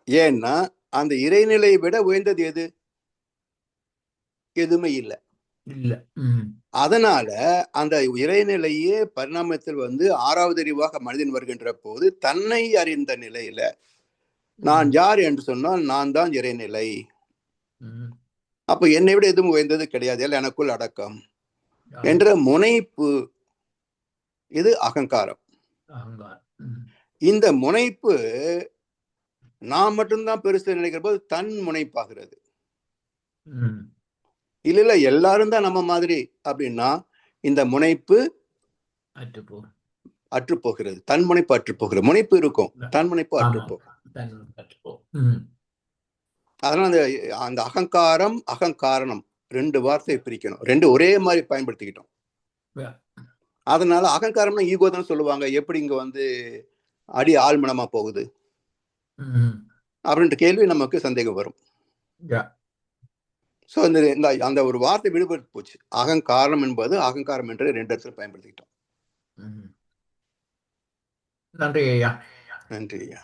B: ஏன்னா அந்த இறைநிலையை விட உயர்ந்தது எது? எதுவுமே இல்லை. அதனால அந்த இறைநிலையே பரிணாமத்தில் ஆறாவது அறிவாக மனிதன் வருகின்ற போது தன்னை அறிந்த நிலையில நான் யார் என்று சொன்னால் நான் தான் இறைநிலை. அப்ப என்னை விட எதுவும் உயர்ந்தது கிடையாது, எனக்குள் அடக்கம் என்ற முனைப்பு, இது அகங்காரம். இந்த முனைப்பு நான் மட்டும்தான் பெருசு நினைக்கிற போது தன் முனைப்பாகிறது. இல்ல எல்லாரும் தான் நம்ம மாதிரி அப்படின்னா இந்த முனைப்பு அற்று போகிறது. தன் முனைப்பு அற்று போகிறது. முனைப்பு இருக்கும், தன் முனைப்பு அற்று போகும். அதனால அந்த அகங்காரம், அகங்காரணம் ரெண்டு வார்த்தையை பிரிக்கணும். ரெண்டு ஒரே மாதிரி பயன்படுத்திக்கிட்டோம். அதனால அகங்காரம்னா ஈகோ தான் சொல்லுவாங்க. எப்படி இங்க அடி ஆழ்மனமா போகுது அப்படின்ற கேள்வி நமக்கு சந்தேகம் வரும். சோ அந்த ஒரு வார்த்தை விடுபட்டு போச்சு. அகங்காரம் என்பது அகங்காரம் என்று ரெண்டு இடத்துல பயன்படுத்திக்கிட்டோம்.
A: நன்றி ஐயா.
B: நன்றி ஐயா.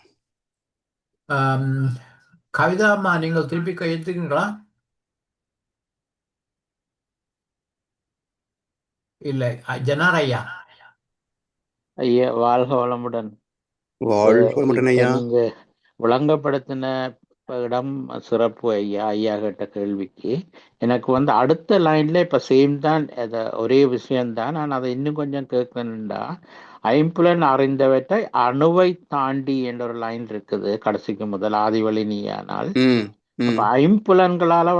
A: கவிதாம்மா, நீங்கள் திருப்பி கையெழுத்துங்களா? இல்லை, ஜனார் ஐயா.
E: ஐயா வாழ்க வளமுடன். நீங்க விளங்கப்படுத்தின இடம் சிறப்பு ஐயா. ஐயா கேட்ட கேள்விக்கு எனக்கு அடுத்த லைன்ல இப்ப சேம் தான், ஒரே விஷயம்தான். நான் அதை இன்னும் கொஞ்சம் கேட்கணும்டா, ஐம்புலன் அறிந்தவற்றை அணுவை தாண்டி என்ற ஒரு லைன் இருக்குது கடைசிக்கு முதல் ஆதிவழி நீயானால். அப்ப ஐம்புலன்களால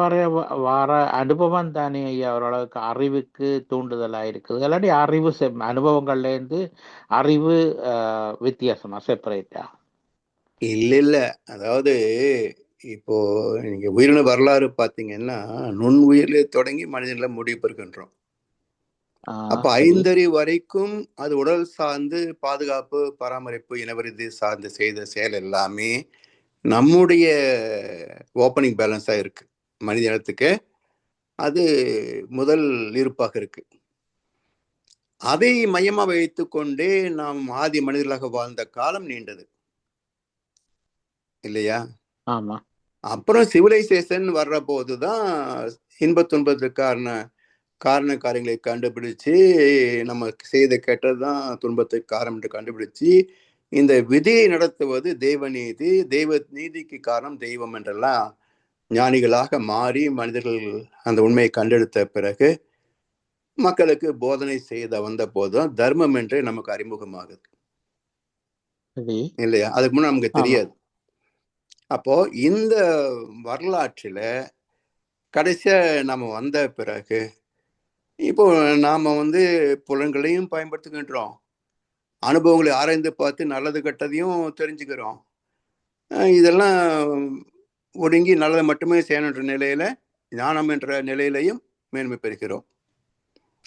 E: வர அனுபவம் தானே ஐயா ஓரளவுக்கு அறிவுக்கு தூண்டுதலா இருக்குது. இல்லாட்டி அறிவு அனுபவங்கள்ல இருந்து அறிவு வித்தியாசமா, செப்பரேட்டா?
B: இல்ல அதாவது இப்போ நீங்க உயிரின வரலாறு பாத்தீங்கன்னா நுண் உயிரில தொடங்கி மனிதன்ல முடிவு பெறுகின்றோம். அப்ப ஐந்தறி வரைக்கும் அது உடல் சார்ந்து பாதுகாப்பு, பராமரிப்பு, இனவருதி சார்ந்து செய்த செயல் எல்லாமே நம்முடைய ஓப்பனிங் பேலன்ஸா இருக்கு. மனித இனத்துக்கு அது முதல் இருப்பாக இருக்கு. அதை மையமா வைத்து கொண்டே நாம் ஆதி மனிதர்களாக வாழ்ந்த காலம் நீண்டது இல்லையா?
E: ஆமா.
B: அப்புறம் சிவிலைசேஷன் வர்ற போதுதான் இன்ப துன்பத்துக்கான காரண காரியங்களை கண்டுபிடிச்சு நம்ம செய்த கெட்டதுதான் துன்பத்துக்கு காரணம் என்று கண்டுபிடிச்சு இந்த விதியை நடத்துவது தெய்வ நீதி, தெய்வ நீதிக்கு காரணம் தெய்வம் என்றெல்லாம் ஞானிகளாக மாறி மனிதர்கள் அந்த உண்மையை கண்டெடுத்த பிறகு மக்களுக்கு போதனை செய்த வந்த போதுதான் தர்மம் என்று நமக்கு அறிமுகமாகுது இல்லையா? அதுக்கு முன்னாடி நமக்கு தெரியாது. அப்போ இந்த வரலாற்றில கடைசியா நம்ம வந்த பிறகு இப்போ நாம புலன்களையும் பயன்படுத்துகின்றோம், அனுபவங்களை ஆராய்ந்து பார்த்து நல்லது கெட்டதையும் தெரிஞ்சுக்கிறோம். இதெல்லாம் ஒடுங்கி நல்லதை மட்டுமே செய்யணுன்ற நிலையில, ஞானம் என்ற நிலையிலையும் மேன்மை பெறுகிறோம்.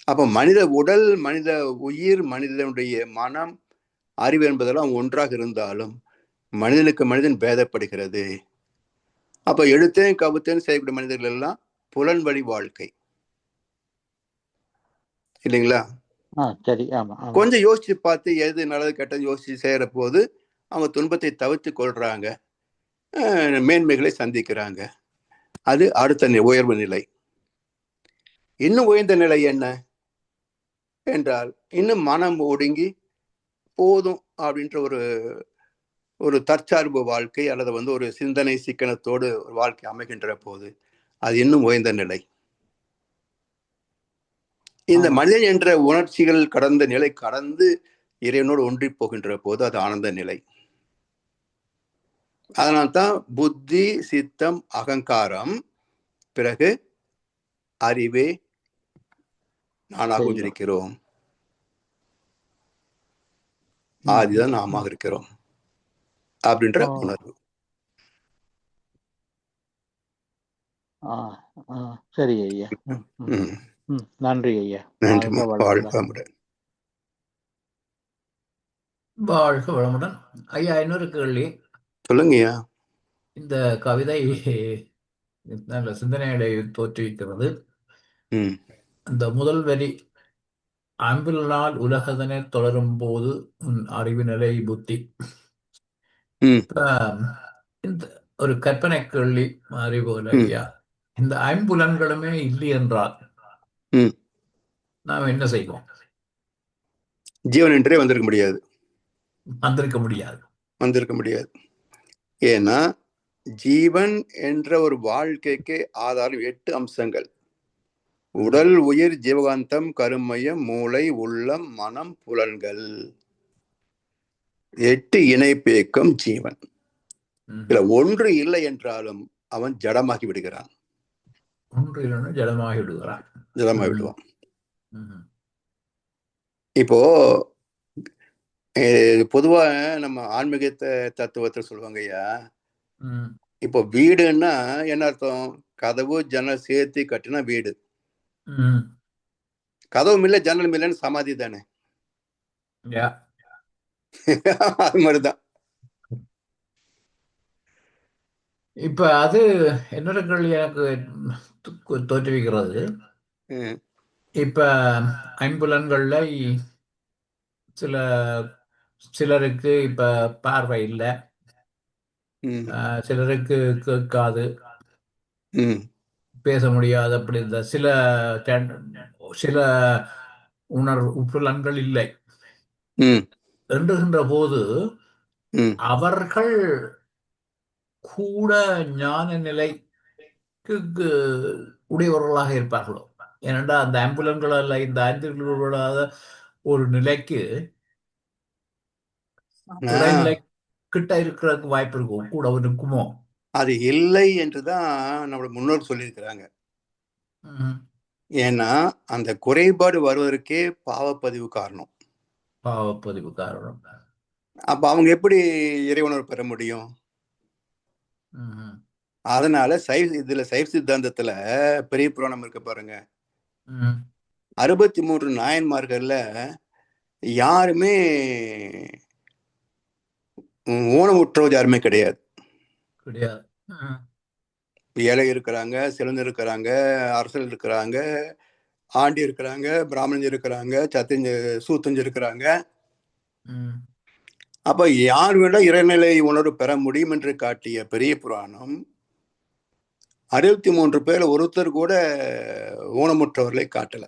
B: அப்போ மனித உடல், மனித உயிர், மனிதனுடைய மனம், அறிவு என்பதெல்லாம் ஒன்றாக இருந்தாலும் மனிதனுக்கு மனிதன் பேதப்படுகிறது. அப்ப எடுத்தேன் கவுத்தேன் செய்யக்கூடிய மனிதர்கள் எல்லாம் புலன் வழி வாழ்க்கை இல்லைங்களா?
E: சரி. ஆமா, ஆமா.
B: கொஞ்சம் யோசிச்சு பார்த்து எது நல்லது கெட்டது யோசிச்சு செய்யற போது அவங்க துன்பத்தை தவிர்த்து கொள்றாங்க, மேன்மைகளை சந்திக்கிறாங்க. அது அடுத்த உயர்வு நிலை. இன்னும் உயர்ந்த நிலை என்ன என்றால், இன்னும் மனம் ஒடுங்கி போதும் அப்படின்ற ஒரு தற்சார்பு வாழ்க்கை அல்லது ஒரு சிந்தனை சிக்கனத்தோடு ஒரு வாழ்க்கை அமைகின்ற போது அது இன்னும் உயர்ந்த நிலை. இந்த மனிதன் என்ற உணர்ச்சிகள் கடந்த நிலை கடந்து இறைவனோடு ஒன்றி போகின்ற போது அது ஆனந்த நிலை. அதனால்தான் புத்தி, சித்தம், அகங்காரம், பிறகு அறிவே நானாக இருக்கிறோம், ஆதிதான் நாம இருக்கிறோம் அப்படின்ற உணர்வு.
E: சரி ஐயா. நன்றி ஐயா.
A: நன்றி. வாழ்க வளமுடன். ஐயா, இன்னொரு கேள்வி.
B: சொல்லுங்கய்யா.
A: இந்த கவிதை நல்ல சிந்தனைகளை தோற்றுவிக்கிறது. இந்த முதல் வரி, அன்பினால் உலகதனை தொடரும் போது உன் அறிவு நிலை புத்தி. இந்த ஒரு கற்பனை கேள்வி மாறி போல ஐயா, இந்த ஐம்புலன்களுமே இல்லை என்றால் நாம் என்ன செய்வோம்?
B: ஜீவன் என்றே வந்திருக்க முடியாது. வந்திருக்க முடியாது. ஏன்னா ஜீவன் என்ற ஒரு வாழ்க்கைக்கு ஆதாரம் 8 அம்சங்கள்: உடல், உயிர், ஜீவகாந்தம், கருமையம், மூளை, உள்ளம், மனம், புலன்கள். 8 இணைப்பேக்கம் ஜீவன். இல்ல ஒன்று இல்லை என்றாலும் அவன் ஜடமாகி விடுகிறான்.
A: ஜடமாகி விடுவான்.
B: இப்போ பொதுவா நம்ம ஆன்மீக தத்துவத்தை சொல்லுவாங்க ஐயா, இப்போ வீடுன்னா என்ன அர்த்தம்? கதவு ஜன்னல் சேர்த்து கட்டினா வீடு. கதவும் இல்லை ஜன்னலும் இல்லைன்னு சமாதி தானே. அது மாதிரிதான்.
A: இப்ப அது என்னோட கேள்வி எனக்கு தோற்றுவிக்கிறது. இப்ப ஐம்புலன்கள்ல சிலருக்கு இப்ப பார்வை இல்லை, சிலருக்கு கேட்காது, பேச முடியாது, அப்படி இந்த சில உணர்வு புலன்கள் இல்லை என்றுகின்ற போது அவர்கள் கூட ஞான நிலைக்கு உடையவர்களாக இருப்பார்களோ? ஏனென்றால் அந்த ஆம்புலன்கள் அல்ல இந்த ஐந்துகளாத ஒரு நிலைக்கு இடைநிலை கிட்ட இருக்கிறதுக்கு வாய்ப்பு இருக்கும், கூட இருக்குமோ?
B: அது இல்லை என்றுதான் நம்மளோட முன்னோர் சொல்லியிருக்கிறாங்க. ஏன்னா அந்த குறைபாடு வருவதற்கே பாவப்பதிவு காரணம். அப்ப அவங்க எப்படி இறைவனர் பெற முடியும்? அதனால சைவ சித்தாந்தத்துல பெரிய புராணம் இருக்க பாருங்க, 63 நாயன்மார்கள்ல யாருமே ஊனமுற்றவர் யாருமே கிடையாது. ஏழை இருக்கிறாங்க, சிலந்து இருக்கிறாங்க, அரசல் இருக்கிறாங்க, ஆண்டி இருக்கிறாங்க, பிராமணன் இருக்கிறாங்க, சூத்தஞ்சு இருக்கிறாங்க. அப்ப யார் வேணா இறைநிலை உணர்வு பெற முடியும் என்று காட்டிய பெரிய புராணம் 63 பேர் ஒருத்தர் கூட ஊனமுற்றவர்களை காட்டல.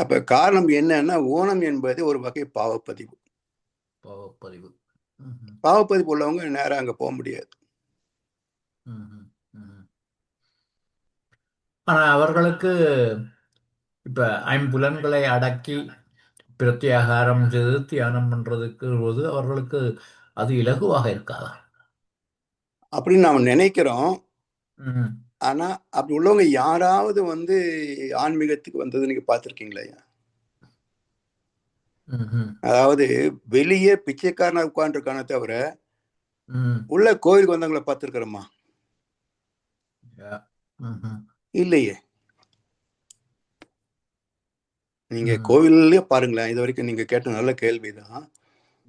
B: அப்ப காரணம் என்னன்னா, ஊனம் என்பது ஒரு வகை பாவப்பதிவு. பாவப்பதிவு உள்ளவங்க நேரம் அங்க போக முடியாது.
A: ஆனா அவர்களுக்கு இப்ப ஐம்புலன்களை அடக்கி பிரத்யாகாரம் செய்து தியானம் பண்றதுக்கு போது அவர்களுக்கு அது இலகுவாக இருக்காதா
B: அப்படின்னு நாம நினைக்கிறோம். ஆனா அப்படி உள்ளவங்க யாராவது ஆன்மீகத்துக்கு வந்தது நீங்க பார்த்திருக்கீங்களா?
A: ம்ஹும்.
B: அதாவது வெளியே பிச்சைக்காரனா உட்காந்துருக்கானே தவிர
A: ம்.
B: உள்ள கோயிலுக்கு வந்தவங்களை பார்த்துருக்கிறோமா?
A: Yeah. ம்ஹும்.
B: இல்லையே. நீங்க
A: ம்.
B: கோவில்லயே பாருங்களேன், இது வரைக்கும் நீங்க கேட்ட நல்ல கேள்விதான்.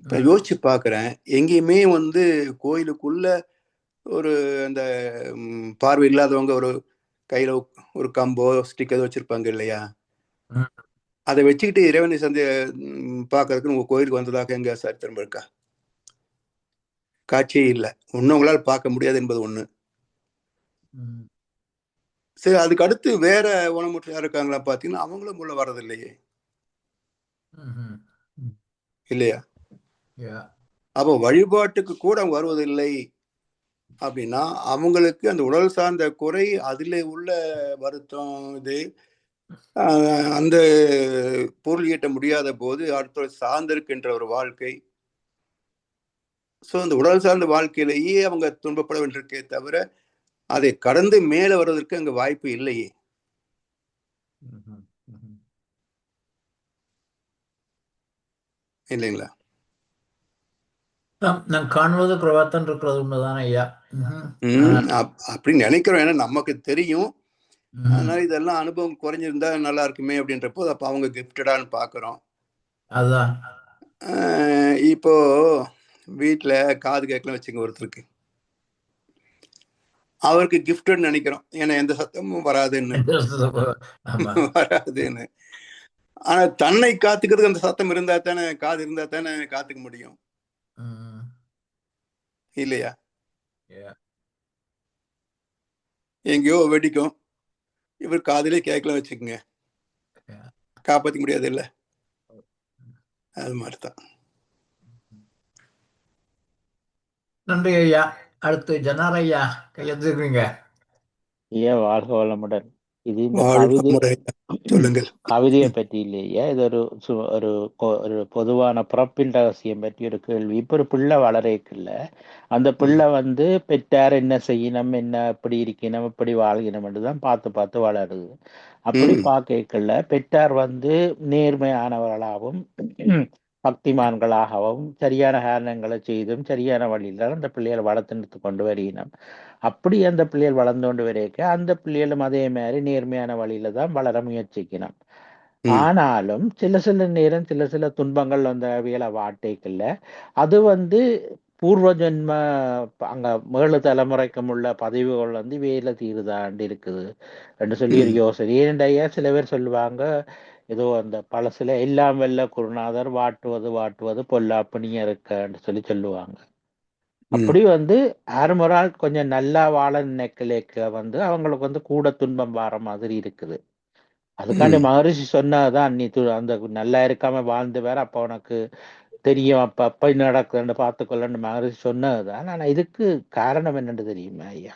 B: நான்
A: ம்.
B: யோசிச்சு பார்க்கிறேன், எங்கேயுமே வந்து கோயிலுக்குள்ள ஒரு அந்த பார்வை இல்லாதவங்க ஒரு கையில ஒரு கம்போ ஸ்டிக் ஏதோ வச்சிருப்பாங்க இல்லையா?
A: ம்.
B: அதை வச்சுக்கிட்டு இறைவனை பார்க்கறதுக்கு உங்க கோயிலுக்கு வந்ததாக எங்க சரித்திரம் இருக்கா? காட்சியே இல்லை. உங்களால் பார்க்க முடியாது என்பது ஒண்ணு.
A: ம்.
B: சரி, அதுக்கு அடுத்து வேற ஊனமுற்ற இருக்காங்களா பார்த்தீங்கன்னா, அவங்களும் உள்ள வர்றதில்லையே,
A: ம்ஹும். ம்.
B: இல்லையா?
A: Yeah.
B: அப்போ வழிபாட்டுக்கு கூட அவங்க வருவதில்லை அப்படின்னா, அவங்களுக்கு அந்த உடல் சார்ந்த குறை, அதிலே உள்ள வருத்தம், இது அந்த பொருள் ஈட்ட முடியாத போது அடுத்த சார்ந்திருக்கின்ற ஒரு வாழ்க்கை. ஸோ அந்த உடல் சார்ந்த வாழ்க்கையிலேயே அவங்க துன்பப்பட வேண்டியிருக்கே தவிர, அதை கடந்து மேலே வருவதற்கு அங்கே வாய்ப்பு இல்லையே.
A: ம்ஹும். ம்ஹும்.
B: இல்லைங்களா?
A: நான் காணுவது குறைவாத்தான் இருக்கிறது உண்மைதானே ஐயா.
B: அப்படின்னு நினைக்கிறோம். ஏன்னா நமக்கு தெரியும்.
A: ம்.
B: அதனால இதெல்லாம் அனுபவம் குறைஞ்சிருந்தா நல்லா இருக்குமே அப்படின்றப்போ அப்போ அவங்க கிஃப்டடான்னு பார்க்குறோம்.
A: அதான்
B: இப்போ வீட்டில் காது கேட்கலாம் வச்சுங்க ஒருத்தருக்கு, அவருக்கு கிஃப்டட்னு நினைக்கிறோம். ஏன்னா எந்த சத்தமும் வராதுன்னு
A: ஆமா.
B: வராதுன்னு. ஆனா தன்னை காத்துக்கிறதுக்கு அந்த சத்தம் இருந்தா தானே, காது இருந்தா தானே காத்துக்க முடியும்,
A: ம்.
B: இல்லையா?
A: Yeah.
B: எங்கேயோ வெடிக்கும், இவர் காதிலே கேட்கலாம் வச்சுக்கோங்க,
A: Yeah.
B: காப்பாற்றிக்க முடியாது இல்லை? அது மாதிரிதான்.
A: நன்றி ஐயா. அடுத்து ஜனார் ஐயா கையெழுத்துக்கிறீங்க.
E: ஐயா வாழ்க வளமுடன். இது இந்த
B: வாழ்க
E: கவிதை
B: வளமுடன். சொல்லுங்கள்.
E: கவிதையை பற்றி இல்லையா, இது ஒரு பொதுவான பிறப்பின் ரகசியம் பற்றி ஒரு கேள்வி. இப்ப ஒரு பிள்ளை வளரேக்குல்ல, அந்த பிள்ளை வந்து பெற்றார் என்ன செய்யணும், என்ன எப்படி இருக்கணும், எப்படி வாழ்கணும் என்றுதான் பார்த்து பார்த்து வளருது. அப்படி பார்க்கல பெற்றார் வந்து நேர்மையானவர்களாகவும் பக்திமான்களாகவும் சரியான காரணங்களை செய்தும் சரியான வழியில அந்த பிள்ளைகளை வளர்த்து கொண்டு வருகினோம். அப்படி அந்த பிள்ளைகள் வளர்ந்து கொண்டு வரைக்க அந்த பிள்ளைகளும் அதே மாதிரி நேர்மையான வழியில தான் வளர முயற்சிக்கணும். ஆனாலும் சில நேரம் சில துன்பங்கள் அந்த அவியலை வாட்டைக்குள்ள அது வந்து பூர்வ ஜென்ம அங்க 7 தலைமுறைக்கும் உள்ள பதிவுகள் வந்து வேலை தீருதாண்டு இருக்குது என்று சொல்லி ஒரு யோசனை. ஏனென்றையா சில பேர் சொல்லுவாங்க, ஏதோ அந்த பழசுல எல்லாம் வெல்ல குருநாதர் வாட்டுவது பொல்லாப்புனியா இருக்கன்னு சொல்லுவாங்க. அப்படி வந்து ஆறுமுறால் கொஞ்சம் நல்லா வாழ நினைக்கலேக்க வந்து அவங்களுக்கு வந்து கூட துன்பம் வர மாதிரி இருக்குது. அதுக்காண்டி மகரிஷி சொன்னதான், நீ அந்த நல்லா இருக்காம வாழ்ந்து வேற அப்ப உனக்கு தெரியும், அப்ப நடக்குதுன்னு பார்த்துக்கொள்ளன்னு மகரிஷி சொன்னதுதான். ஆனா இதுக்கு காரணம் என்னன்னு தெரியுமா ஐயா?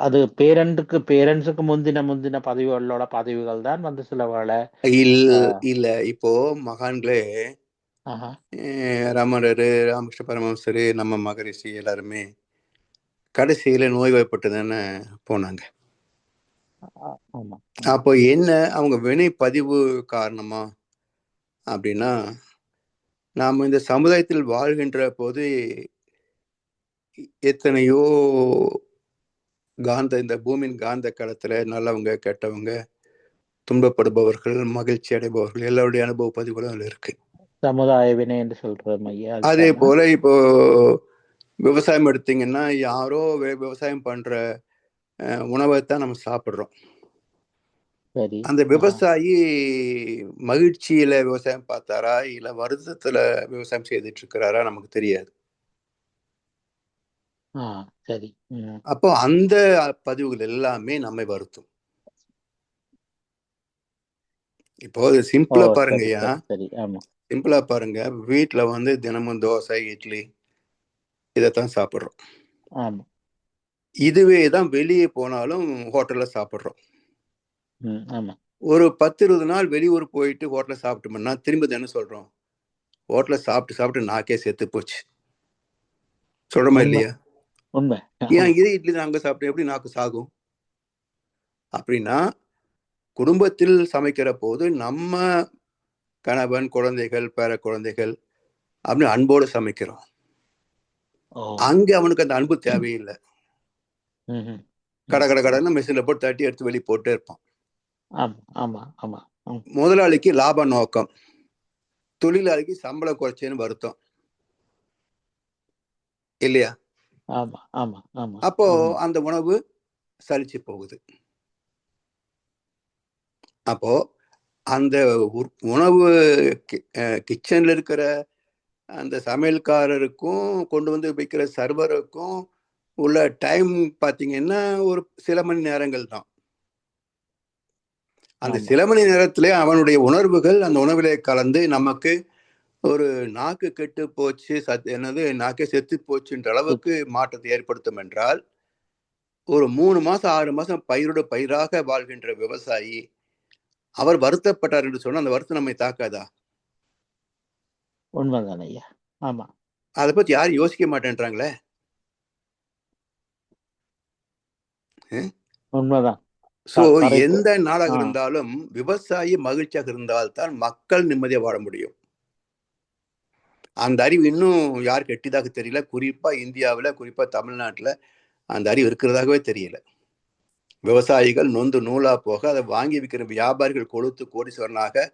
E: அது பேரண்ட்ஸுக்கு முந்தின பதிவுகள் தான் வந்து சில வேளை
B: இல்ல. இப்போ மகான்களே, ரமணரு, ராமகிருஷ்ண பரமஹம்சரு, நம்ம மகரிஷி எல்லாருமே கடைசியில நோய்வாய்ப்பட்டு தானே போனாங்க. அப்போ என்ன அவங்க வினை பதிவு காரணமா அப்படின்னா, நாம இந்த சமுதாயத்தில் வாழ்கின்ற போது எத்தனையோ இந்த பூமியின் காந்த களத்துல நல்லவங்க கெட்டவங்க, துன்பப்படுபவர்கள், மகிழ்ச்சி அடைபவர்கள், எல்லாருடைய அனுபவ பதிவுகளும் அதுல இருக்கு.
E: சமுதாய வினை என்று சொல்றோம் ஐயா.
B: அதே போல இப்போ விவசாயம் எடுத்தீங்கன்னா, யாரோ விவசாயம் பண்ற உணவைத்தான் நம்ம சாப்பிடுறோம். அந்த விவசாயி மகிழ்ச்சியில விவசாயம் பார்த்தாரா இல்ல வருத்தத்துல விவசாயம் செய்துட்டு இருக்கிறாரா நமக்கு தெரியாது. அப்போ அந்த பதிவுகள் எல்லாமே நம்மை வருத்தும். இப்போ சிம்பிளா பாருங்கய்யா, சிம்பிளா பாருங்க, வீட்டுல வந்து தினமும் தோசை, இட்லி இதைத்தான் சாப்பிடுறோம். இதுவே தான் வெளியே போனாலும் ஹோட்டல்ல சாப்பிடுறோம். ஒரு 10-20 நாள் வெளியூர் போயிட்டு ஹோட்டல்ல சாப்பிட்டோம்னா திரும்ப என்ன சொல்றோம்? ஹோட்டல்ல சாப்பிட்டு நாக்கே செத்து போச்சு சொல்றோமா இல்லையா? ஏன் இதே இட்லி தான் அங்க சாப்பிட்டேன், எப்படி நாக்கு சாகும்? அப்படின்னா குடும்பத்தில் சமைக்கிற போது நம்ம கணவன், குழந்தைகள், பேர குழந்தைகள் அப்படின்னு அன்போடு சமைக்கிறோம். அங்க அவனுக்கு அந்த அன்பு தேவையில்லை. கடன்னு மிஷின்ல போட்டு தட்டி எடுத்து வெளியே போட்டே இருப்பான். முதலாளிக்கு லாப நோக்கம், தொழிலாளிக்கு சம்பளம் குறைச்சேன்னு வருத்தம் இல்லையா? அப்போ அந்த உணவு சலிச்சு போகுது. அப்போ அந்த உணவு கிச்சன்ல இருக்கிற அந்த சமையல்காரருக்கும் கொண்டு வந்து வைக்கிற சர்வருக்கும் உள்ள டைம் பார்த்தீங்கன்னா ஒரு சில மணி நேரங்கள் தான். அந்த சில மணி நேரத்திலே அவனுடைய உணர்வுகள் அந்த உணவிலே கலந்து நமக்கு ஒரு நாக்கு கெட்டு போச்சு, நாக்கே செத்து போச்சுன்ற அளவுக்கு மாற்றத்தை ஏற்படுத்தும் என்றால், ஒரு 3 மாசம் 6 மாசம் பயிராக வாழ்கின்ற விவசாயி அவர் வருத்தப்பட்டார் என்று சொன்னா அந்த வருத்தம் நம்மை தாக்காதா?
E: உண்மைதான் ஐயா. ஆமா,
B: அதை பத்தி யாரும் யோசிக்க மாட்டேன்றாங்களே.
E: உண்மைதான்.
B: சோ எந்த நாடாக இருந்தாலும் விவசாயி மகிழ்ச்சியாக இருந்தால்தான் மக்கள் நிம்மதியா வாழ முடியும். அந்த அறிவு இன்னும் யாருக்கு எட்டிதாக தெரியல. குறிப்பா இந்தியாவில், குறிப்பா தமிழ்நாட்டில் அந்த அறிவு இருக்கிறதாகவே தெரியல. விவசாயிகள் நொந்து நூலா போக அதை வாங்கி விற்கிற வியாபாரிகள் கொழுத்து கோடீஸ்வரனாக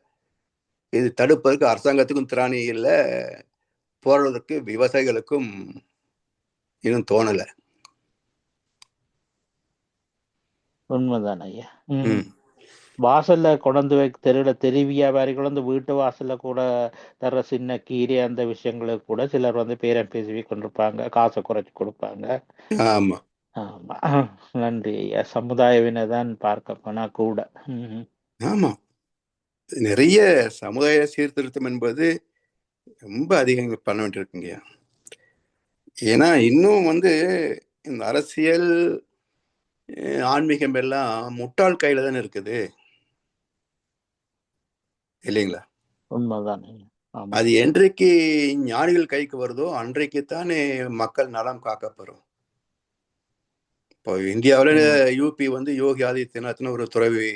B: இது தடுப்பதற்கு அரசாங்கத்துக்கும் திராணி இல்லை, போராடுவதற்கு விவசாயிகளுக்கும் இன்னும் தோணலை.
E: உண்மைதான் ஐயா. வாசல்ல கொண்டு தெரு வியாபாரிகள் வந்து வீட்டு வாசல்ல கூட தர்ற சின்ன கீரை அந்த விஷயங்களுக்கு கூட சிலர் வந்து பேரம் பேசி கொண்டிருப்பாங்க, காசை குறைச்சி கொடுப்பாங்க.
B: ஆமா
E: ஆமா, நன்றி ஐயா. சமுதாயவினை தான் பார்க்க போனா கூட.
B: ஆமா, நிறைய சமுதாய சீர்திருத்தம் என்பது ரொம்ப அதிகம் பண்ண வேண்டியிருக்குங்க. ஏன்னா இன்னும் வந்து இந்த அரசியல் ஆன்மீகம் எல்லாம் முட்டாள் கையில தானே இருக்குது இல்லைங்களா?
E: உண்மைதான்.
B: அது என்றைக்கு ஞானிகள் கைக்கு வருதோ அன்றைக்குத்தானே மக்கள் நலம் காக்கப்பெறும். இப்போ இந்தியாவில் யூபி வந்து யோகி ஆதித்யநாத்னு ஒரு துறவி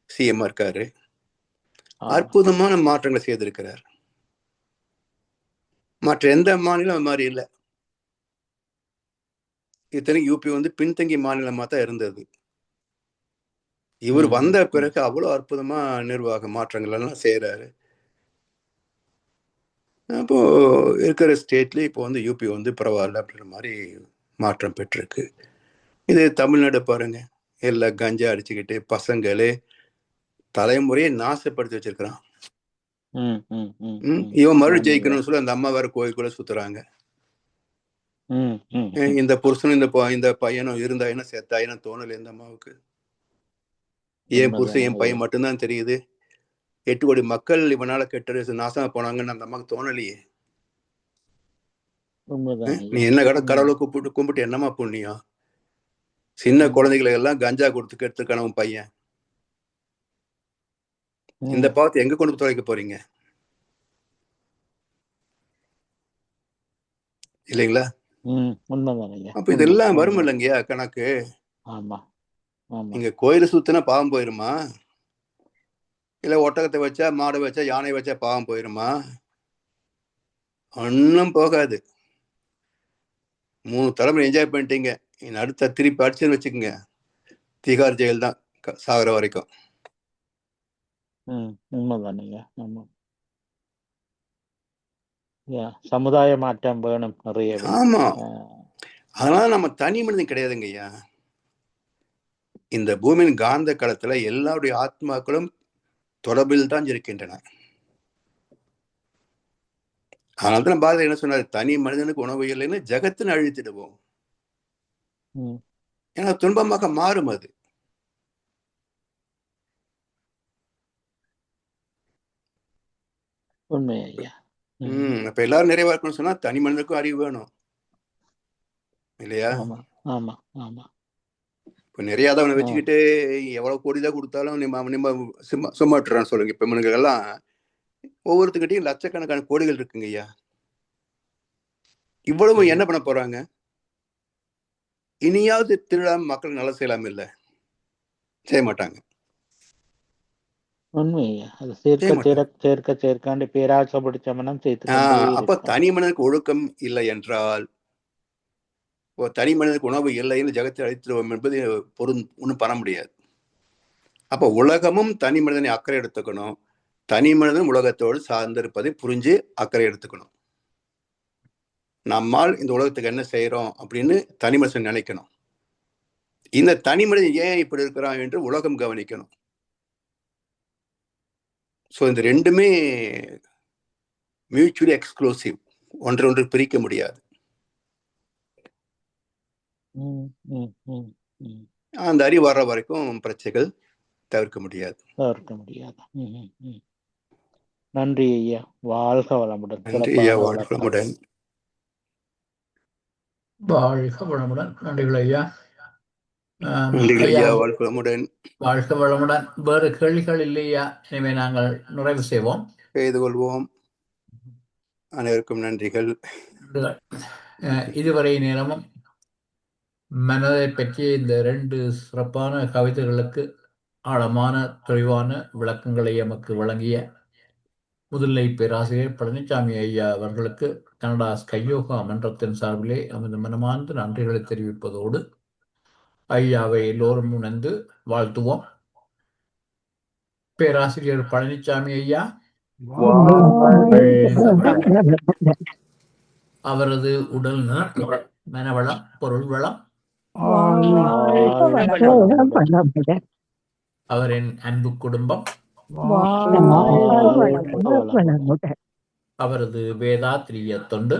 B: சிஎம் இருக்காரு. அற்புதமான மாற்றங்களை செய்திருக்கிறார். மற்ற எந்த மாநிலம் அது மாதிரி இல்லை. இத்தனைக்கு யூபி வந்து பின்தங்கி மாநிலமா தான் இருந்தது. இவர் வந்த பிறகு அவ்வளவு அற்புதமா நிர்வாக மாற்றங்கள் எல்லாம் செய்யறாரு. அப்போ இருக்கிற ஸ்டேட்ல இப்போ வந்து யூபி வந்து பரவாயில்ல அப்படின்ற மாதிரி மாற்றம் பெற்றிருக்கு. இது தமிழ்நாடு பாருங்க, எல்லாம் கஞ்சா அடிச்சுக்கிட்டு பசங்களே தலைமுறையை நாசப்படுத்தி வச்சிருக்கிறான். இவன் மறுபடியும் ஜெயிக்கணும்னு சொல்லி அந்த அம்மா வேற கோயிலுக்குள்ள சுத்துறாங்க. இந்த புருஷனும் இந்த பையனும் இருந்தா என்ன செத்தா என்ன தோணல இந்த அம்மாவுக்கு. என் புருஷன் என் பையன் மட்டும்தான் தெரியுது. 8 கோடி மக்கள் இவனால கெட்ட நாசமா போனாங்கன்னு அந்த அம்மாவுக்கு தோணலையே. நீ என்ன கடவுளை கும்பிட்டு என்னமா புண்ணியம்? சின்ன குழந்தைகளை எல்லாம் கஞ்சா கொடுத்து கெடுத்துக்கான பையன். இந்த பாவத்தை எங்க கொண்டு துளைக்க போறீங்க இல்லைங்களா? அப்ப இதெல்லாம் வரும் இல்லைங்கய்யா கணக்கு. இங்க கோயில சுத்தினா பாவம் போயிருமா? இல்ல ஒட்டகத்தை வச்சா, மாடை வச்சா, யானை வச்சா பாவம் போயிருமா? ஒன்னும் போகாது. 3 தலைமுறை என்ஜாய் பண்ணிட்டீங்க. அடுத்த திருப்பி அடிச்சுன்னு வச்சுக்கோங்க, திகார் ஜெயில் தான் சாகுற வரைக்கும்.
E: சமுதாய மாற்றம் வேணும் நிறைய.
B: ஆமா, அதனால நம்ம தனி மனிதன் கிடையாதுங்க ஐயா. இந்த பூமியின் காந்த களத்துல எல்லாருடைய ஆத்மாக்களும் தொடர்பில் தான் இருக்கின்றன. அதனால்தான் பாரதி என்ன சொன்னார், தனி மனிதனுக்கு உணவு இல்லைன்னு ஜகத்தின் அழித்திடுவோம். ஏன்னா துன்பமாக மாறும் அது. அப்ப எல்லாரும் நிறைவா இருக்கணும்னு சொன்னா தனி மனிதனுக்கும் அறிவு வேணும் இல்லையா? இப்ப நிறையாதவனை வச்சுக்கிட்டு எவ்வளவு கோடிதான் கொடுத்தாலும் நம்ம சும்மாட்டுறான்னு சொல்லுங்க. இப்ப இவனுங்கெல்லாம் ஒவ்வொருத்துக்கிட்டையும் லட்சக்கணக்கான கோடிகள் இருக்குங்க ஐயா. இவ்வளவு என்ன பண்ண போறாங்க? இனியாவது திருவிழா மக்கள் நல்லா செய்யலாம் இல்ல, செய்ய மாட்டாங்க.
E: உண்மையா அது சேர்க்க
B: செய்ய மாட்டார்.
E: சேர்க்க சேர்க்காண்டு பேராசை பிடிச்ச மனம் சேர்த்து கொண்டே
B: அப்போ
E: இருக்கும்.
B: தனி மனிதனுக்கு ஒழுக்கம் இல்லை என்றால், தனி மனிதனுக்கு உணவு இல்லைன்னு ஜெகத்தை அழித்துடுவோம் என்பது ஒன்றும் பண்ண முடியாது. அப்போ உலகமும் தனி மனிதனை அக்கறை எடுத்துக்கணும், தனி மனிதன் உலகத்தோடு சார்ந்திருப்பதை புரிஞ்சு அக்கறை எடுத்துக்கணும். நம்மால் இந்த உலகத்துக்கு என்ன செய்யறோம் அப்படின்னு தனி மனிதன் நினைக்கணும். இந்த தனி மனிதன் ஏன் இப்படி இருக்கிறான் என்று உலகம் கவனிக்கணும். ஸோ இந்த ரெண்டுமே மியூச்சுவலி எக்ஸ்க்ளூசிவ், ஒன்று பிரிக்க முடியாது. அந்த அறிவு வர்ற வரைக்கும் பிரச்சனைகள் தவிர்க்க முடியாது.
E: நன்றி ஐயா, வாழ்க வளமுடன்.
B: நன்றி ஐயா, வாழ்க வளமுடன்.
A: வாழ்க வளமுடன். நன்றிகள் ஐயா.
B: நன்றிகள் ஐயா, வாழ்க வளமுடன்.
A: வாழ்க வளமுடன். வேறு கேள்விகள் இல்லையா? எனவே நாங்கள் நிறைவு செய்து
B: கொள்வோம். அனைவருக்கும் நன்றிகள்.
A: இதுவரை நேரமும் மனதை பற்றிய இந்த 2 சிறப்பான கவிதைகளுக்கு ஆழமான தெளிவான விளக்கங்களை எமக்கு வழங்கிய முதுநிலை பேராசிரியர் பழனிசாமி ஐயா அவர்களுக்கு கனடா ஸ்கையோகா மன்றத்தின் சார்பிலே நமது மனமார்ந்த நன்றிகளை தெரிவிப்பதோடு ஐயாவை எல்லோரும் உணர்ந்து வாழ்த்துவோம். பேராசிரியர் பழனிசாமி ஐயா அவரது உடல் நலம், மனவளம், பொருள் வளம், அவரின் அன்பு குடும்பம், அவரது வேதாத்திரிய தொண்டு